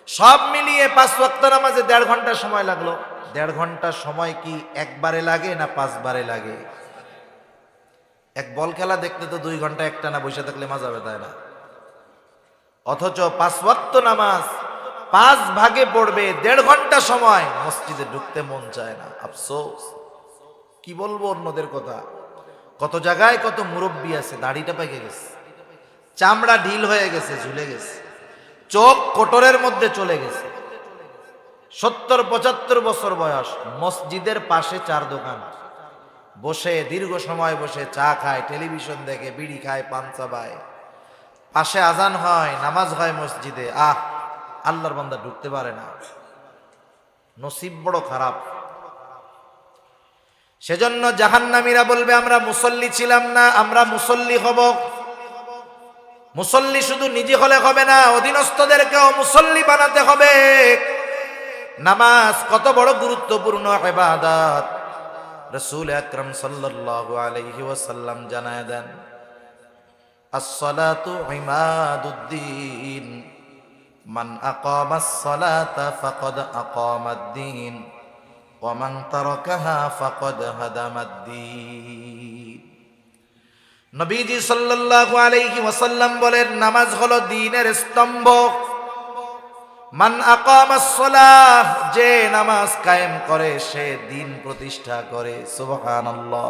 সব মিলিয়ে 5 ওয়াক্ত নামাজে 1.5 ঘন্টা সময় লাগলো। 1.5 ঘন্টা সময় কি একবারে লাগে না 5 বারে লাগে? এক বল খেলা দেখতে তো 2 ঘন্টা একটানা বসে থাকলে মজা হবে, তাই না? অথচ 5 ওয়াক্ত নামাজ 5 ভাগে পড়বে, 1.5 ঘন্টা সময়, মসজিদে ঢুকতে মন চায় না। আফসোস, কি বলবো অন্যদের কথা। কত জায়গায় কত মুরব্বী আছে, দাড়িটা পেকে গেছে, চামড়া ঢিল হয়ে গেছে, ঝুলে গেছে, চোখ কোটরের মধ্যে চলে গেছে, 70-75 বছর বয়স, মসজিদের পাশে 4 দোকান, বসে দীর্ঘ সময় বসে চা খায়, টেলিভিশন দেখে, বিড়ি খায়, পান চাবায়, পাশে আজান হয়, নামাজ হয় মসজিদে, আল্লাহর বান্দা ঢুকতে পারে না। নসিব বড় খারাপ। সেজন্য জাহান্নামীরা বলবে, আমরা মুসল্লি ছিলাম না, আমরা মুসল্লি হব। মুসল্লি শুধু নিজে হলে হবে না, অধীনস্থদেরকেও মুসল্লি বানাতে হবে। নামাজ কত বড় গুরুত্বপূর্ণ ইবাদত, রাসূল আকরাম সাল্লাল্লাহু আলাইহি ওয়াসাল্লাম জানায় দেন, আস-সালাতু ইমাদুদ্দিন, মান আকামাস সালাতা ফাকাদ আকামাদ-দ্বীন ওয়া মান তারাকাহা ফাকাদ হাদামাদ-দ্বীন। নবীজি সাল্লাল্লাহু আলাইহি ওয়াসাল্লাম বলেন, নামাজ হলো দ্বীনের স্তম্ভ। মান আকামাস সালাহ, যে নামাজ কায়েম করে সে দ্বীন প্রতিষ্ঠা করে। সুবহানাল্লাহ।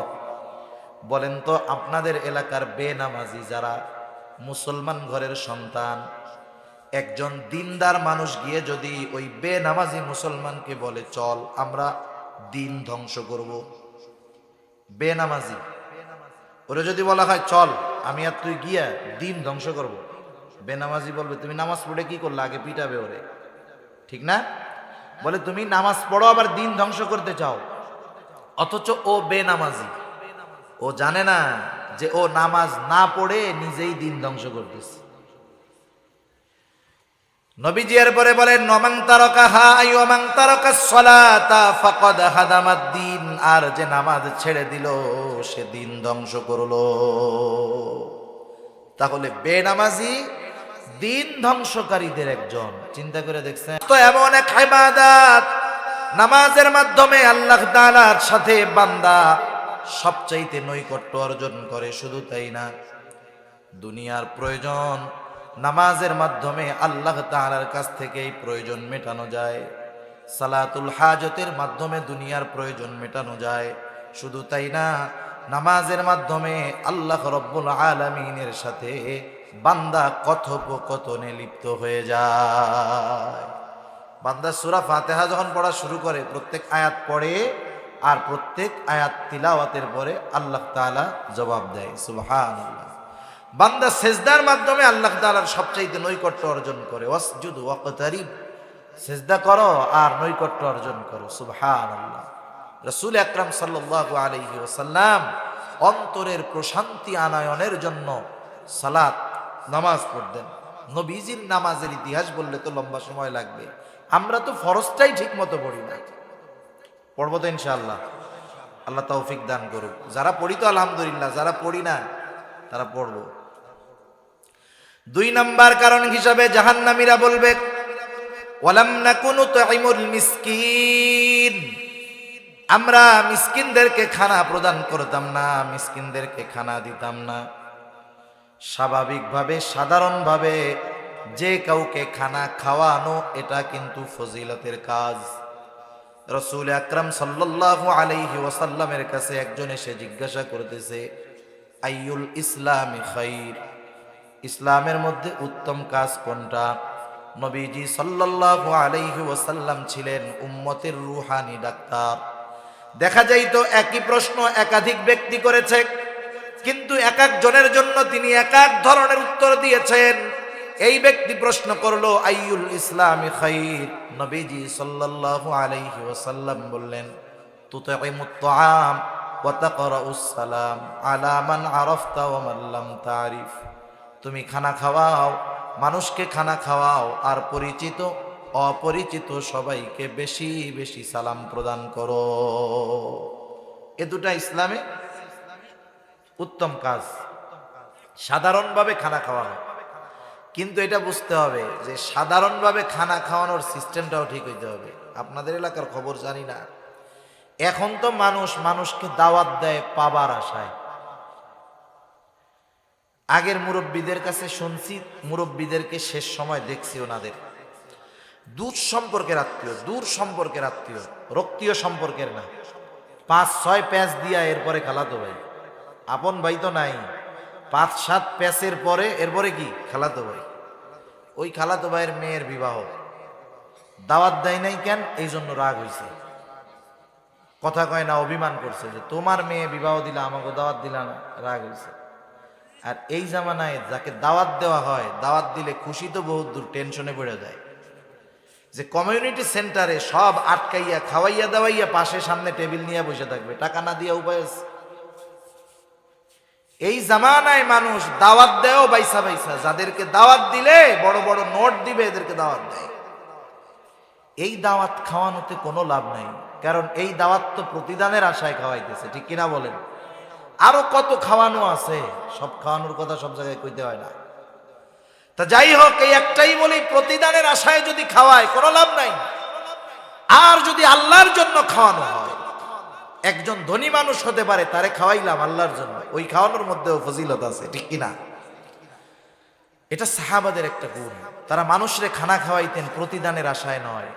বলেন তো, আপনাদের এলাকার বেনামাজি যারা, মুসলমান ঘরের সন্তান, একজন দিনদার মানুষ গিয়ে যদি ওই বেনামাজি মুসলমানকে বলে, চল আমরা দিন ধ্বংস করব, বেনামাজি, ওরে যদি বলা হয় চল আমি আর তুই গিয়া দিন ধ্বংস করব, বেনামাজি বলবে, তুমি নামাজ পড়ে কি করলে? আগে পিটাবে ওরে, ঠিক না? বলে, তুমি নামাজ পড়ো আবার দিন ধ্বংস করতে চাও। অথচ ও বেনামাজি, ও জানে না যে ও নামাজ না পড়ে নিজেই দিন ধ্বংস করতেছে। নবীজি এরপরে বলেন, ওয়ামান তারাকাহা ওয়ামান তারাকাস সালাতা ফাকাদ হাদামাদ-দ্বীন, আর যে নামাজ ছেড়ে দিল সে দিন ধ্বংস করলো। তাহলে বেনামাজি দিন ধ্বংসকারীদের একজন। চিন্তা করে দেখছেন তো, এমন এক ইবাদত, নামাজের মাধ্যমে আল্লাহ তাআলার সাথে বান্দা সবচাইতে নৈকট্য অর্জন করে। শুধু তাই না, দুনিয়ার প্রয়োজন নামাজের মাধ্যমে আল্লাহ তাআলার কাছ থেকে এই প্রয়োজন মেটানো যায়। সালাতুল হাজতের মাধ্যমে দুনিয়ার প্রয়োজন মেটানো যায়। শুধু তাই না, নামাজের মাধ্যমে আল্লাহ রব্বুল আলামিনের সাথে বান্দা কথোপকথনে লিপ্ত হয়ে যায়। বান্দা সূরা ফাতিহা যখন পড়া শুরু করে, প্রত্যেক আয়াত পড়ে, আর প্রত্যেক আয়াত তিলাওয়াতের পরে আল্লাহ তাআলা জবাব দেয়। সুবহানাল্লাহ। বান্দা সেজদার মাধ্যমে আল্লাহ তাআলার সবচাইতে নৈকট্য অর্জন করে। ওয়াসজুদ ওয়াকতারিব, সেজদা করো আর নৈকট্য অর্জন করো। সুবহানাল্লাহ। রাসূল আকরাম সাল্লাল্লাহু আলাইহি ওয়াসাল্লাম অন্তরের প্রশান্তি আনয়নের জন্য সালাত, নামাজ পড়তেন। নবীজির নামাজের ইতিহাস বললে তো লম্বা সময় লাগবে। আমরা তো ফরজটাই ঠিক মতো পড়ি না। পড়বো তো ইনশাআল্লাহ, আল্লাহ তৌফিক দান করুক। যারা পড়ি তো আলহামদুলিল্লাহ, যারা পড়ি না তারা পড়বো। 2 নাম্বার কারণ হিসাবে জাহান্নামীরা বলবে, ওয়ালাম নাকুনু তুইমুল মিসকিন, আমরা মিসকিনদেরকে খানা প্রদান করতাম না, মিসকিনদেরকে খানা দিতাম না। স্বাভাবিকভাবে সাধারণভাবে যে কাউকে খানা খাওয়ানো এটা কিন্তু ফজিলতের কাজ। রাসূল আকরাম সাল্লাল্লাহু আলাইহি ওয়াসাল্লামের কাছে একজন এসে জিজ্ঞাসা করতেছে, আইয়ুল ইসলামি খাইর, ইসলামের মধ্যে উত্তম কাজ কোনটা? নবীজি সাল্লাল্লাহু আলাইহি ওয়াসাল্লাম ছিলেন উম্মতের রূহানি ডাক্তার। দেখা যায় তো একই প্রশ্ন একাধিক ব্যক্তি করেছে, কিন্তু এক এক জনের জন্য তিনি এক এক ধরনের উত্তর দিয়েছেন। এই ব্যক্তি প্রশ্ন করলো আইয়ুল ইসলামি খাইর, নবীজি সাল্লাল্লাহু আলাইহি ওয়াসাল্লাম বললেন, তুতঈমুত তাআম ওয়া তাকরাউস সালাম আলা মান আরাফতা ওয়া মান লাম তারিফ। তুমি খানা খাওয়াও, মানুষকে খানা খাওয়াও, আর পরিচিত অপরিচিত সবাইকে বেশি বেশি সালাম প্রদান করো। এ দুটা ইসলামে উত্তম কাজ। সাধারণভাবে খানা খাওয়ানো, কিন্তু এটা বুঝতে হবে যে সাধারণভাবে খানা খাওয়ানোর সিস্টেমটাও ঠিক হইতে হবে। আপনাদের এলাকার খবর জানি না, এখন তো মানুষকে দাওয়াত দেয় পাবার আশায়। আগের মুরব্বীদের কাছে শুনছি, মুরব্বীদেরকে শেষ সময় দেখছি ওনাদের দূর সম্পর্কের আত্মীয়, দূর সম্পর্কের আত্মীয়, রক্তীয় সম্পর্কের না, 5-6 প্যাঁচ দিয়া এরপরে খালাতো ভাই। আপন ভাই তো নাই, 5-7 প্যাঁচের পরে এরপরে কি খালাতো ভাই। ওই খালাতো ভাইয়ের মেয়ের বিবাহ, দাওয়াত দেয় নাই কেন? এই জন্য রাগ হইছে, কথা কয় না, অভিমান করছে যে তোমার মেয়ে বিবাহ দিলা, আমাকে দাওয়াত দিলা না, রাগ হইছে। আর এই জামানায় যাকে দাওয়াত দেওয়া হয়, দাওয়াত দিলে খুশি তো বহুত দূর, টেনশনে পড়ে যায় যে কমিউনিটি সেন্টারে সব আটকাইয়া খাওয়াইয়া দাওয়াইয়া পাশে সামনে টেবিল নিয়ে বসে থাকবে, টাকা না দিয়া উপায় আছে। এই জামানায় মানুষ দাওয়াত দেও বাইসা বাইসা, যাদেরকে দাওয়াত দিলে বড় বড় নোট দিবে এদেরকে দাওয়াত দেয়। এই দাওয়াত খাওয়ানোতে কোনো লাভ নাই, কারণ এই দাওয়াত তো প্রতিদানের আশায় খাওয়াইতেছে, ঠিক কিনা বলেন? আরো কত খাওয়ানো আছে, সব খাওয়ানোর কথা সব জায়গায় কইতে হয় না। তা যাই হোক, এই একটাই বলি, প্রতিদানের আশায় যদি খাওয়ায় কোনো লাভ নাই। আর যদি আল্লাহর জন্য খাওয়ানো হয়, একজন ধনী মানুষ হতে পারে, তারে খাওয়াইলাম আল্লাহর জন্য, ওই খাওয়ানোর মধ্যেও ফজিলত আছে, ঠিক কিনা? এটা সাহাবাদের একটা গুণ, তারা মানুষরে খানা খাওয়াইতেন প্রতিদানের আশায় নয়,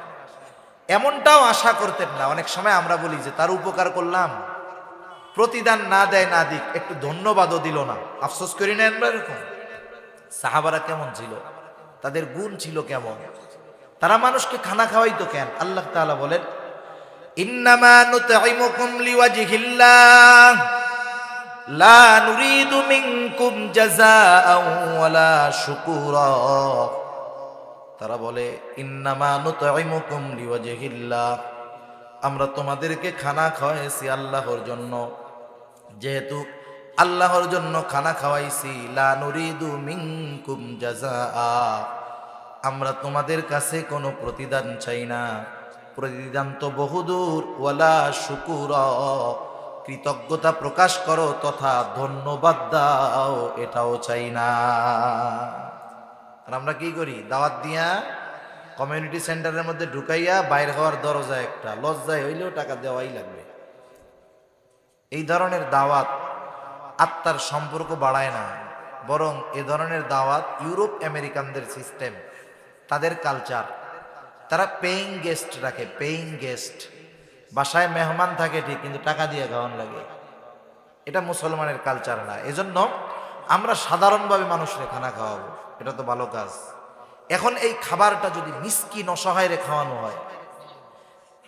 এমনটাও আশা করতেন না। অনেক সময় আমরা বলি যে তার উপকার করলাম, প্রতিদান না দেয় না দিক, একটু ধন্যবাদও দিল না, আফসোস করি না আমরা এরকম? সাহাবারা কেমন ছিল, তাদের গুণ ছিল কেমন, তারা মানুষকে খানা খাওয়াইতো কেন? আল্লাহ তাআলা বলেন, ইন্নামা নুতঈমুকুম লিওয়াজহিল্লাহ লা নুরিদু মিনকুম জাযাআন ওয়ালা শুকুরা। তারা বলে ইন্নামা নুতঈমুকুম লিওয়াজহিল্লাহ, আমরা তোমাদেরকে খানা খাওয়াইছি আল্লাহর জন্য, যেহেতু আল্লাহর জন্য খানা খাওয়াইছি, লা নুরিদু মিনকুম জাযাআ, আমরা তোমাদের কাছে কোনো প্রতিদান চাই না, প্রতিদান তো বহুদূর, ওয়ালা শুকুরা, কৃতজ্ঞতা প্রকাশ করো তথা ধন্যবাদ দাও, এটাও চাই না। আর আমরা কি করি? দাওয়াত দিয়া কমিউনিটি সেন্টারের মধ্যে ঢুকাইয়া বাইরে হওয়ার দরজা একটা, লজ্জায় হইলেও টাকা দেওয়াই লাগবে। এই ধরনের দাওয়াত আত্মার সম্পর্ক বাড়ায় না, বরং এ ধরনের দাওয়াত ইউরোপ আমেরিকানদের সিস্টেম, তাদের কালচার, তারা পেইং গেস্ট রাখে, পেইং গেস্ট, বাসায় মেহমান থাকে ঠিক, কিন্তু টাকা দিয়ে খাওয়ান লাগে। এটা মুসলমানের কালচার না। এজন্য আমরা সাধারণভাবে মানুষকে খানা খাওয়াবো, এটা তো ভালো কাজ। এখন এই খাবারটা যদি মিসকিন অসহায়রে খাওয়ানো হয়,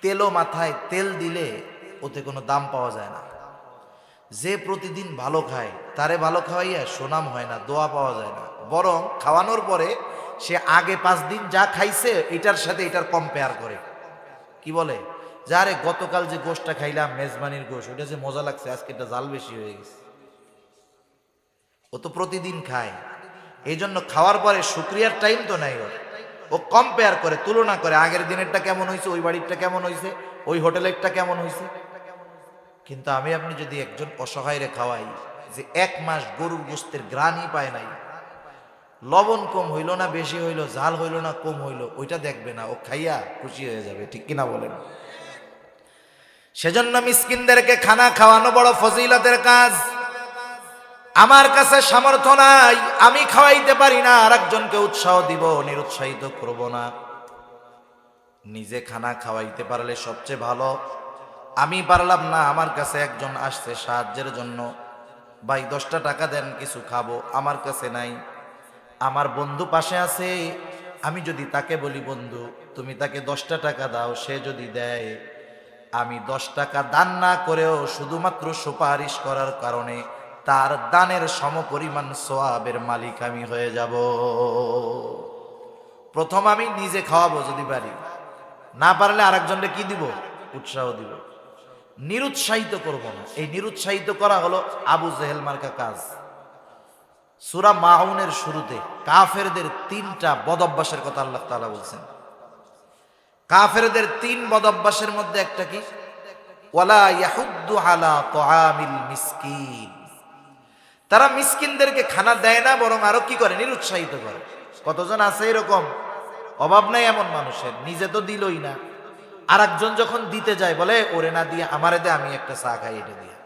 তেলও মাথায় তেল দিলে ওতে কোনো দাম পাওয়া যায় না। যে প্রতিদিন ভালো খায় তারে ভালো খাওয়াইয়া সুনাম হয় না, দোয়া পাওয়া যায় না, বরং খাওয়ানোর পরে সে আগে 5 দিন যা খাইছে এটার সাথে এটার কম্পেয়ার করে, কি বলে, যারে গতকাল যে গোশটা খাইলাম মেজবানির গোশ, ওইটা যে মজা লাগছে, আজকে এটা জাল বেশি হয়ে গেছে। ও তো প্রতিদিন খায়, এই জন্য খাওয়ার পরে শুকরিয়ার টাইম তো নাই ওর, ও কম্পেয়ার করে, তুলনা করে, আগের দিনেরটা কেমন হয়েছে, ওই বাড়িরটা কেমন হয়েছে, ওই হোটেলেরটা কেমন হয়েছে। কিন্তু আমি আপনি যদি একজন অসহায়রে খাওয়াই, যে 1 মাস গরুর গোশতের গ্রানই পায় নাই, লবণ কম হইল না বেশি হইল, ঝাল হইল না কম হইল, ওইটা দেখবে না, ও খাইয়া খুশি হয়ে যাবে, ঠিক কিনা বলেন? সেজন্য মিসকিনদেরকে খানা খাওয়ানো বড় ফজিলতের কাজ। আমার কাছে সামর্থ্য নাই, আমি খাওয়াইতে পারি না, আরেকজনকে উৎসাহ দিব, নিরুৎসাহিত করব না। নিজে খানা খাওয়াইতে পারলে সবচেয়ে ভালো। আমি পারলাম না, আমার কাছে একজন আসছে সাহায্যের জন্য, ভাই 10টা টাকা দেন কিছু খাবো, আমার কাছে নাই। আমার বন্ধু পাশে আছে, আমি যদি তাকে বলি বন্ধু তুমি তাকে 10টা টাকা দাও, সে যদি দেয়, আমি 10 টাকা দান না করেও শুধুমাত্র সুপারিশ করার কারণে তার দানের সমপরিমাণ সওয়াবের মালিক আমি হয়ে যাব। প্রথম আমি নিজে খাওয়াবো যদি পারি, না পারলে আরেকজনকে কি দিব? উৎসাহ দিব, নিরুৎসাহিত করব না। এই নিরুৎসাহিত করা হলো আবু জেহেল মার্কা কাজ। সূরা মাউনের শুরুতে কাফেরদের 3টা বদঅভ্যাসের কথা আল্লাহ তাআলা বলছেন। কাফেরদের 3 বদঅভ্যাসের মধ্যে একটা কি? ওয়ালা ইয়াহুদ্দু আলা তুআমিল মিসকিন। তারা মিসকিনদেরকে খানা দেয় না, বরং আরো কি করে? নিরুৎসাহিত করে। কতজন আছে এরকম? অভাব নাই এমন মানুষের, নিজে তো দিলই না, আরেকজন যখন দিতে যায় বলে ওরে না দিয়ে আমারে দে, আমি একটা চা খাই এটা দিয়ে।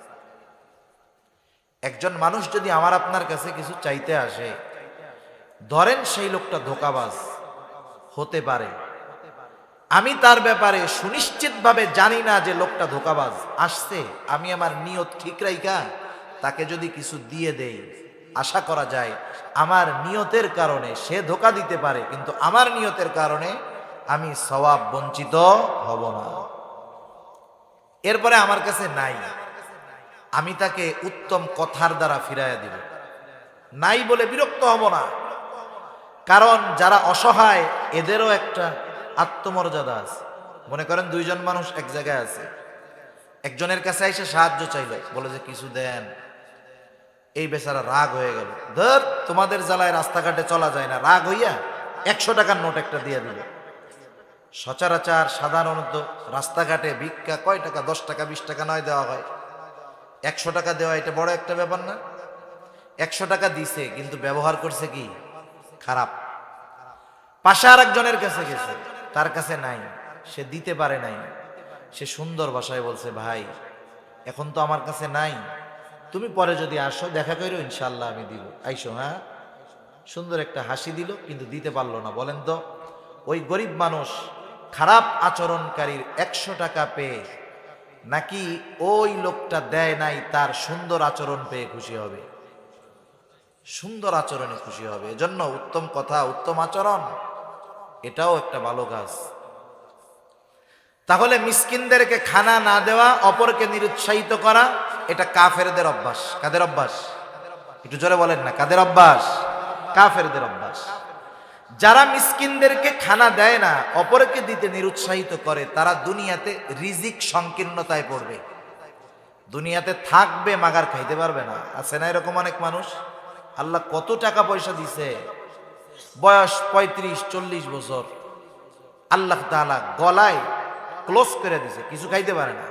একজন মানুষ যদি আমার আপনার কাছে কিছু চাইতে আসে, ধরেন সেই লোকটা ধোঁকাবাজ হতে পারে, আমি তার ব্যাপারে সুনিশ্চিতভাবে জানি না যে লোকটা ধোঁকাবাজ আসছে, আমি আমার নিয়ত ঠিক রাইখা তাকে যদি কিছু দিয়ে দেই, আশা করা যায় আমার নিয়তের কারণে সে ধোঁকা দিতে পারে, কিন্তু আমার নিয়তের কারণে আমি সওয়াব বঞ্চিত হব না। এরপরে আমার কাছে নাই, আমি তাকে উত্তম কথার দ্বারা ফিরাইয়া দিব, নাই বলে বিরক্ত হব না। কারণ যারা অসহায় এদেরও একটা আত্মমর্যাদা আছে। মনে করেন 2 জন মানুষ এক জায়গায় আছে, একজনের কাছে এসে সাহায্য চাইল, বলে যে কিছু দেন, এই বেচারা রাগ হয়ে গেল, ধর তোমাদের জ্বালায় রাস্তাঘাটে চলা যায় না, রাগ হইয়া 100 টাকার নোট একটা দিয়ে দিল। সচরাচর সাধারণত রাস্তাঘাটে ভিক্ষা কয় টাকা? 10 টাকা 20 টাকা নয় দেওয়া হয়, 100 টাকা দেওয়া এটা বড় একটা ব্যাপার না? 100 টাকা দিছে, কিন্তু ব্যবহার করছে কি? খারাপ। পাশে আরেকজনের কাছে গেছে, তার কাছে নাই, সে দিতে পারে নাই, সে সুন্দর ভাষায় বলছে ভাই এখন তো আমার কাছে নাই, তুমি পরে যদি আসো দেখা করো ইনশাল্লাহ আমি দিব, আইসো। হ্যাঁ, সুন্দর একটা হাসি দিল, কিন্তু দিতে পারলো না। বলেন তো ওই গরিব মানুষ খারাপ আচরণকারীর 100 টাকা পেয়ে নাকি ওই লোকটা দেয় নাই তার সুন্দর আচরণ পেয়ে খুশি হবে? সুন্দর আচরণে খুশি হবে। এজন্য উত্তম কথা, উত্তম আচরণ এটাও একটা ভালো কাজ। তাহলে মিসকিনদেরকে খানা না দেওয়া, অপরকে নিরুৎসাহিত করা, এটা কাফেরদের অভ্যাস। কাদের অভ্যাস? একটু জোরে বলেন না, কাদের অভ্যাস? কাফেরদের অভ্যাস। যারা মিসকিনদেরকে খানা দেয় না, অপরকে দিতে নিরুৎসাহিত করে, তারা দুনিয়াতে রিজিক সংকীর্ণতায় পড়বে, দুনিয়াতে থাকবে মাগার খাইতে পারবে না। আছে না এরকম অনেক মানুষ? আল্লাহ কত টাকা পয়সা দিছে, বয়স 35-40 বছর, আল্লাহ তাআলা গলায় ক্লোজ করে দিছে, কিছু খাইতে পারে না।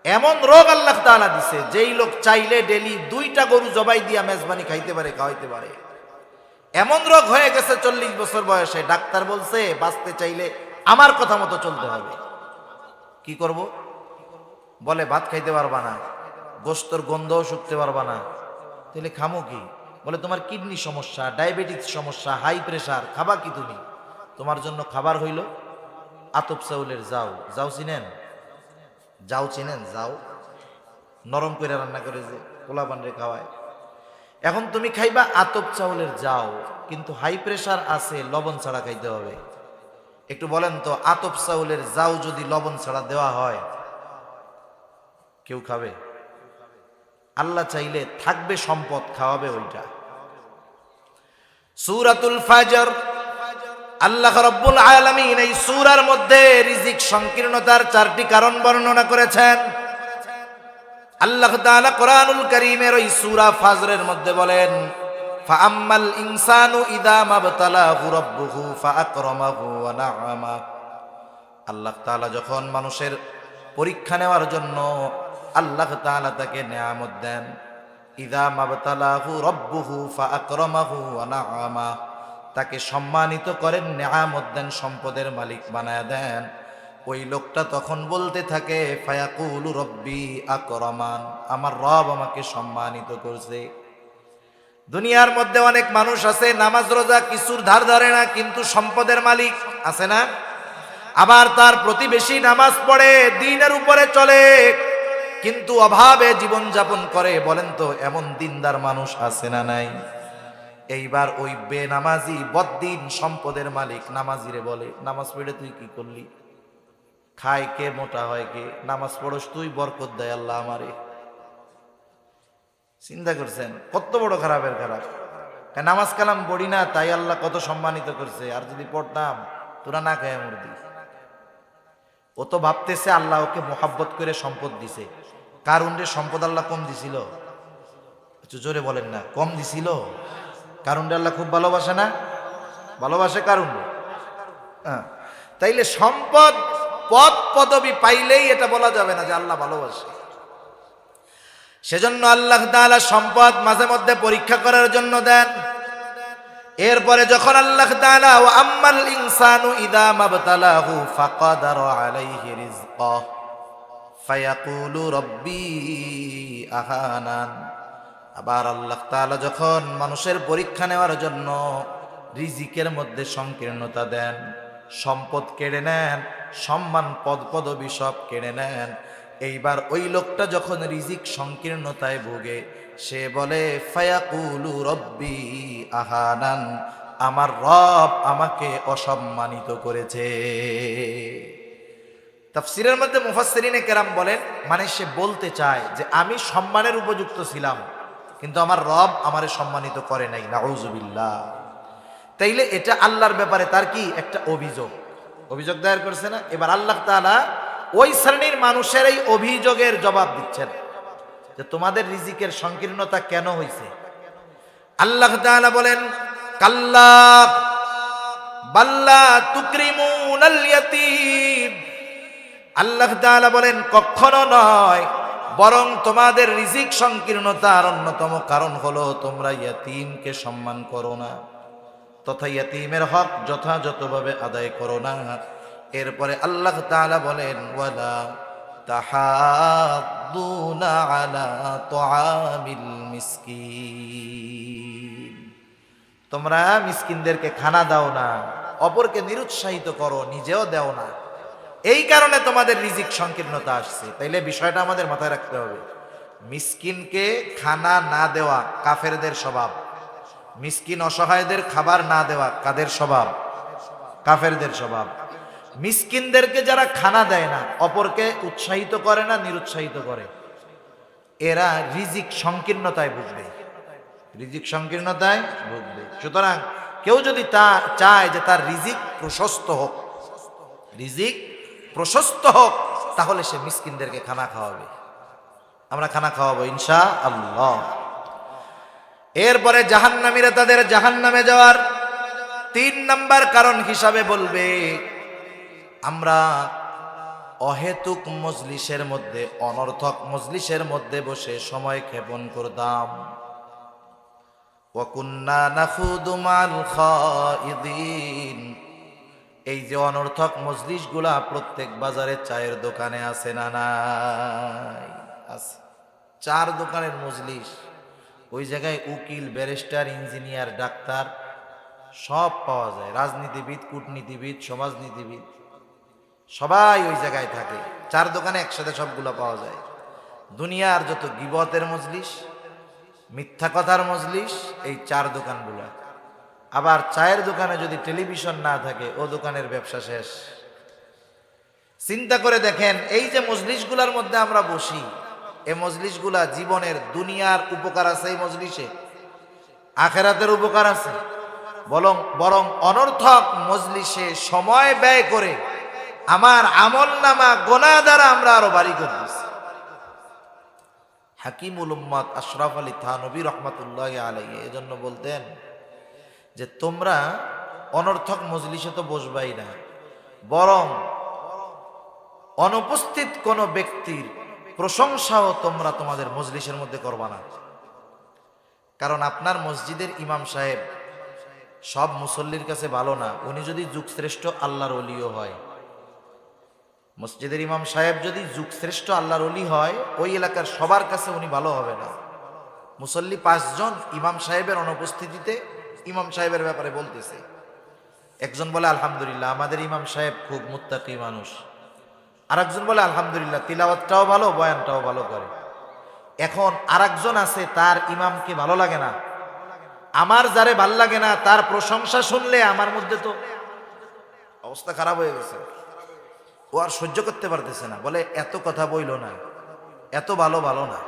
এমন রোগ আল্লাহ তাআলা দিছে, যেই লোক চাইলে ডেলি 2টা গরু জবাই দিয়া মেজবানি খাইতে পারে, খাওয়াইতে পারে। এমন রোগ হয়ে গেছে 40 বছর বয়সে, ডাক্তার বলছে বাঁচতে চাইলে আমার কথা মতো চলতে হবে। কি করব? বলে ভাত খাইতে পারবা না, গোস্তর গন্ধও শুকতে পারবা না, তাহলে খামো কি? বলে তোমার কিডনি সমস্যা, ডায়াবেটিস সমস্যা, হাই প্রেসার, খাবা কি তুমি? তোমার জন্য খাবার হইল আতপ চাউলের জাউ। জাউ চিনেন? জাউ চিনেন? জাউ নরম করে রান্না করে যে পোলা পানরে খাওয়ায়। এখন তুমি খাইবা আতপ চাউলের জাউ, কিন্তু হাই প্রেসার আছে, লবণ ছাড়া খাইতে হবে। একটু বলেন তো, আতপ চাউলের জাউ যদি লবণ ছাড়া দেওয়া হয় কেউ খাবে? আল্লাহ চাইলে থাকবে সম্পদ, খাওয়াবে ওইটা। সূরাতুল ফাজর, আল্লাহ রাব্বুল আলামিন এই সূরার মধ্যে রিজিক সংকীর্ণতার 4টি কারণ বর্ণনা করেছেন। আল্লাহ তাআলা কোরআনুল কারীমের ওই সূরা ফাজরের মধ্যে বলেন, ফাআম্মাল ইনসানু ইযা মাবতালাহু রাব্বুহু ফাআকরামাহু ওয়া না'আমা। আল্লাহ তাআলা যখন মানুষের পরীক্ষা নেওয়ার জন্য আল্লাহ তাআলা তাকে নেয়ামত দেন, ইযা মাবতালাহু রাব্বুহু ফাআকরামাহু ওয়া না'আমা, তাকে সম্মানিত করেন, নেয়ামত দেন, সম্পদের মালিক বানায়া দেন, ওই লোকটা তখন বলতে থাকে ফায়াকুলু রব্বি আকরামান, আমার রব আমাকে সম্মানিত করছে। দুনিয়ার মধ্যে অনেক মানুষ আছে নামাজ রোজা কিছুর ধার ধরে না, কিন্তু সম্পদের মালিক আছে না? আবার তার প্রতিবেশী নামাজ পড়ে, দ্বীনের উপরে চলে, কিন্তু অভাবে জীবন যাপন করে। বলেন তো এমন দিনদার মানুষ আছে না নাই? এইবার ওই বেনামাজি বদ্দিন সম্পদের মালিক নামাজিরে বলে, নামাজ পড়ে তুই কি করলি? খায় কে, মোটা হয় কে? নামাজ পড়স তুই, বরকত দেয় আল্লাহ আমারে। চিন্তা করছেন কত বড় খারাপের খারাপ। নামাজ কালাম পড়ি না তাই আল্লাহ কত সম্মানিত করছে, আর যদি পড়তাম তোরা না খায় মুরদি। ও তো ভাবতেছে আল্লাহ ওকে মোহাব্বত করে সম্পদ দিছে। কারুনরে সম্পদ আল্লাহ কম দিছিল? একটু জোরে বলেন না, কম দিছিল? কারুনরে আল্লাহ খুব ভালোবাসে না? ভালোবাসে কারুনরে। হ্যাঁ, তাইলে সম্পদ পদ পদবি পাইলেই এটা বলা যাবে না যে আল্লাহ ভালোবাসে। সেজন্য আল্লাহ তাআলা সম্পদ মাঝে মধ্যে পরীক্ষা করার জন্য দেন। এরপরে যখন আল্লাহ তাআলা ওয়া আম্মাল ইনসানু ইযা মাবতালাহু ফাকাদারা আলাইহি রিজকাহ ফায়াকুলু রাব্বি আহানান, আবার আল্লাহ তাআলা যখন মানুষের পরীক্ষা নেওয়ার জন্য রিজিকের মধ্যে সংকীর্ণতা দেন, সম্পদ কেড়ে নেন, সম্মান পদ পদবি সব কেড়ে নেন, এইবার ওই লোকটা যখন রিজিক সংকীর্ণতায় ভোগে সে বলে ফায়াকুলু রব্বি আহানান, আমার রব আমাকে অসম্মানিত করেছে। তাফসীরের মধ্যে মুফাসসিরিনে কেরাম বলেন, মানে সে বলতে চায় যে আমি সম্মানের উপযুক্ত ছিলাম কিন্তু আমার রব আমারে সম্মানিত করে নাই, নাউযুবিল্লাহ। তাইলে এটা আল্লাহর ব্যাপারে তার কি একটা অভিযোগ দায়ের করছে না? এবার আল্লাহ তাআলা ওই শ্রেণীর মানুষের এই অভিযোগের জবাব দিচ্ছেন যে তোমাদের রিজিকের সংকীর্ণতা কেন হয়েছে। আল্লাহ তাআলা বলেন কাল্লা বাল্লা তুকরিমুনাল ইয়াতীম, আল্লাহ তাআলা বলেন কখনো নয়, বরং তোমাদের রিজিক সংকীর্ণতার অন্যতম কারণ হলো তোমরা ইয়াতীমকে সম্মান করো না, তথা ইয়াতীমের হক যথাযথভাবে আদায় করো না। এরপরে আল্লাহ তাআলা বলেন ওয়ালা তাহাদ্দুনা আলা তুআমিল মিসকিন, তোমরা মিসকিনদেরকে খানা দাও না, অপরকে নিরুৎসাহিত করো, নিজেও দাও না। এই কারণে তোমাদের রিজিক সংকীর্ণতা আসছে। তাইলে বিষয়টা আমাদের মাথায় রাখতে হবে, মিসকিনকে খানা না দেওয়া কাফেরদের স্বভাব, মিসকিন অসহায়দের খাবার না দেওয়া কাদের স্বভাব? কাফেরদের স্বভাব। মিসকিনদেরকে যারা খানা দেয় না, অপরকে উৎসাহিত করে না, নিরুৎসাহিত করে, এরা রিজিক সংকীর্ণতায় ভুগবে, রিজিক সংকীর্ণতায় ভুগবে। সুতরাং কেউ যদি তা চায় যে তার রিজিক প্রশস্ত হোক, রিজিক প্রশস্ত হোক, তাহলে সে মিসকিনদেরকে খানা খাওয়াবে। আমরা খানা খাওয়াবো ইনশাআল্লাহ। এরপরে জাহান্নামীরা তাদের জাহান্নামে যাওয়ার 3 নাম্বার কারণ হিসাবে বলবে আমরা অহেতুক মজলিসের মধ্যে, অনর্থক মজলিসের মধ্যে বসে সময় ক্ষেপণ করতাম। ওয়া কুন্না নাখুদু মাল খাইদিন, এই যে অনর্থক মজলিসগুলা প্রত্যেক বাজারে চায়ের দোকানে আছে না নাই? আছে। চার দোকানের মজলিস, ওই জায়গায় উকিল, ব্যারিস্টার, ইঞ্জিনিয়ার, ডাক্তার সব পাওয়া যায়, রাজনীতিবিদ, কূটনীতিবিদ, সমাজনীতিবিদ সবাই ওই জায়গায় থাকে। চার দোকানে একসাথে সবগুলো পাওয়া যায়। দুনিয়ার যত গীবতের মজলিস, মিথ্যা কথার মজলিস, এই চার দোকানগুলো। আবার চায়ের দোকানে যদি টেলিভিশন না থাকে, ও দোকানের ব্যবসা শেষ। চিন্তা করে দেখেন, এই যে মজলিসগুলোর মধ্যে আমরা বসি, এই মজলিসগুলা জীবনের দুনিয়ার উপকার আছে এই মজলিসে, আখেরাতের উপকার আছে। বরং অনর্থক মজলিসে সময় ব্যয় করে আমার আমল নামা গোনাহ দ্বারা আমরা আরো বাড়ি করতেছি। হাকিমুল উম্মত আশরাফ আলী থানভী রহমাতুল্লাহি আলাইহি এজন্য বলতেন যে তোমরা অনর্থক মজলিসে তো বসবাই না, বরং অনুপস্থিত কোন ব্যক্তির প্রশংসাও তোমরা তোমাদের মজলিসের মধ্যে করবা না। কারণ আপনার মসজিদের ইমাম সাহেব সব মুসল্লির কাছে ভালো না, উনি যদি যুগশ্রেষ্ঠ আল্লাহর ওলিও হয়। মসজিদের ইমাম সাহেব যদি যুগশ্রেষ্ঠ আল্লাহর ওলি হয়, ওই এলাকার সবার কাছে উনি ভালো হবে না। মুসল্লি 5 জন ইমাম সাহেবের অনুপস্থিতিতে ইমাম সাহেবের ব্যাপারে বলতেছে। একজন বলে আলহামদুলিল্লাহ, আমাদের ইমাম সাহেব খুব মুত্তাকি মানুষ। আরেকজন বলে আলহামদুলিল্লাহ, তিলাওয়াতটাও ভালো, বয়ানটাও ভালো করে। এখন আরেকজন আছে, তার ইমামকে ভালো লাগে না। আমার যারে ভাল লাগে না তার প্রশংসা শুনলে আমার মধ্যে তো অবস্থা খারাপ হয়ে গেছে, ও আর সহ্য করতে পারতেছে না। বলে এত কথা বইল না, এত ভালো ভালো না,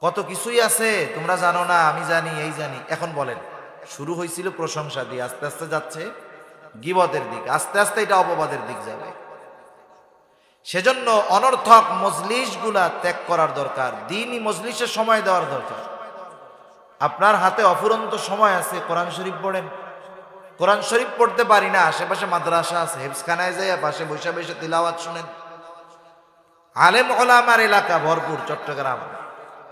কত কিছুই আছে তোমরা জানো না, আমি জানি, এই জানি। এখন বলেন, শুরু হয়েছিল প্রশংসা দিয়ে, আস্তে আস্তে যাচ্ছে গীবতের দিক, আস্তে আস্তে এটা অপবাদের দিক যাবে। সেজন্য অনর্থক মজলিস গুলা ত্যাগ করার দরকার, দিনই মজলিসে সময় দেওয়ার দরকার। আপনার হাতে অফুরন্ত সময় আছে, কোরআন শরীফ পড়েন। কোরআন শরীফ পড়তে পারি না, আশেপাশে মাদ্রাসা আছে, হেফজখানায় যাইয়া পাশে বৈশা বৈশা তিলাওয়াত শুনেন। আলেম ওলামার এলাকা ভরপুর চট্টগ্রাম,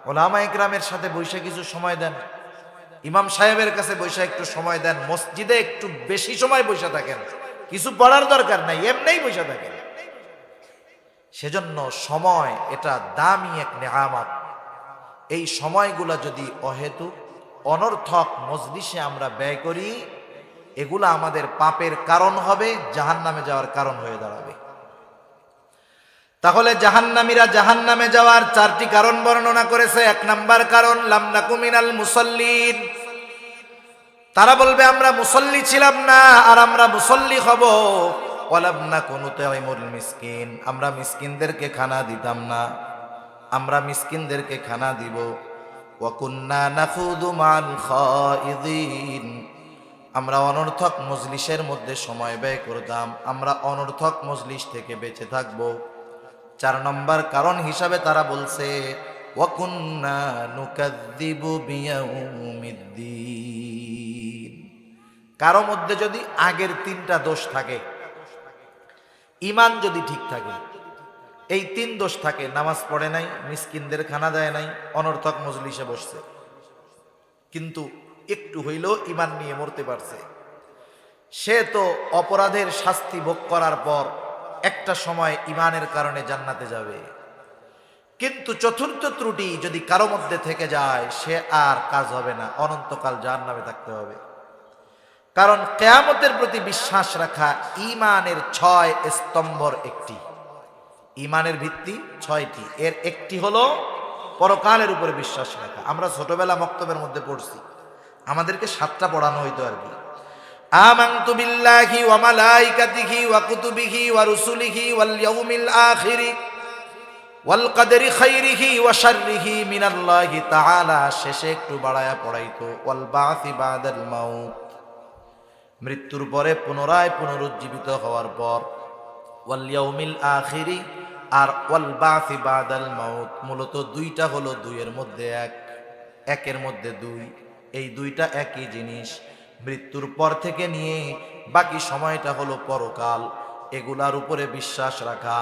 ওলামা ইকরামের সাথে বৈশা কিছু সময় দেন, ইমাম সাহেবের কাছে বৈশা একটু সময় দেন, মসজিদে একটু বেশি সময় বৈশা থাকেন, কিছু পড়ার দরকার নাই, এমনিই বৈশা থাকেন। সেজন্য সময় এটা দামি এক নেয়ামত। এই সময়গুলা যদি অহেতুক অনর্থক মজলিসে আমরা ব্যয় করি, এগুলা আমাদের পাপের কারণ হবে, জাহান্নামে যাওয়ার কারণ হয়ে দাঁড়াবে। তাহলে জাহান্নামীরা জাহান্নামে যাওয়ার 4টি কারণ বর্ণনা করেছে। 1 নাম্বার কারণ, লাম নাকু মিনাল মুসাল্লিন। তারা বলবে আমরা মুসল্লি ছিলাম না, আর আমরা মুসল্লি হব। ওয়ালাম নাকু নুতাইমুল মিসকিন, আমরা মিসকিনদেরকে খানা দিতাম না, আমরা মিসকিনদেরকে খানা দিব। ওয়া কুন্না নাখুদু মাল খাইদিন, আমরা অনর্থক মজলিসের মধ্যে সময় ব্যয় করতাম, আমরা অনর্থক মজলিস থেকে বেঁচে থাকব। 4 নম্বর কারণ হিসাবে তারা বলছে, ওয়া কুন্না নুকাযযিবু বিয়াউমিদ্দিন। কারো মধ্যে যদি আগের 3টা দোষ থাকে, ঈমান যদি ঠিক থাকে, এই 3 দোষ থাকে, নামাজ পড়ে নাই, মিসকিনদের খানা দেয় নাই, অনর্থক মজলিসে বসছে, কিন্তু একটু হইলেও ঈমান নিয়ে মরতে পারছে, সে তো অপরাধের শাস্তি ভোগ করার পর একটা সময় ঈমানের কারণে জান্নাতে যাবে। কিন্তু 4র্থ ত্রুটি যদি কারো মধ্যে থেকে যায়, সে আর কাজ হবে না, অনন্তকাল জাহান্নামে থাকতে হবে। কারণ কিয়ামতের প্রতি বিশ্বাস রাখা ঈমানের 6 স্তম্ভর একটি। ঈমানের ভিত্তি 6টি, এর একটি হলো পরকালের উপরে বিশ্বাস রাখা। আমরা ছোটবেলা মক্তবের মধ্যে পড়ছি, আমাদেরকে 7টা পড়ানো হইতো আর কি। আমানতু বিল্লাহি ওয়া মালাইকাতিহি ওয়া কুতুবিহি ওয়া রুসুলিহি ওয়াল ইয়াউমিল আখিরি ওয়াল কদরি খাইরিহি ওয়া শাররিহি মিনাল্লাহি তাআলা। শেষে একটু বাড়ায়া পড়াইতো ওয়াল বাসি বাদাল মাউত, মৃত্যুর পরে পুনরায় পুনরুজ্জীবিত হওয়ার পর, ওয়াল ইয়াউমিল আখিরি আর ওয়াল বাসি বাদাল মাউত। মূলত 2টা হলো 2-এর মধ্যে 1, 1-এর মধ্যে 2, এই 2টা একই জিনিস। মৃত্যুর পর থেকে নিয়ে বাকি সময়টা হলো পরকাল, এগুলার উপরে বিশ্বাস রাখা।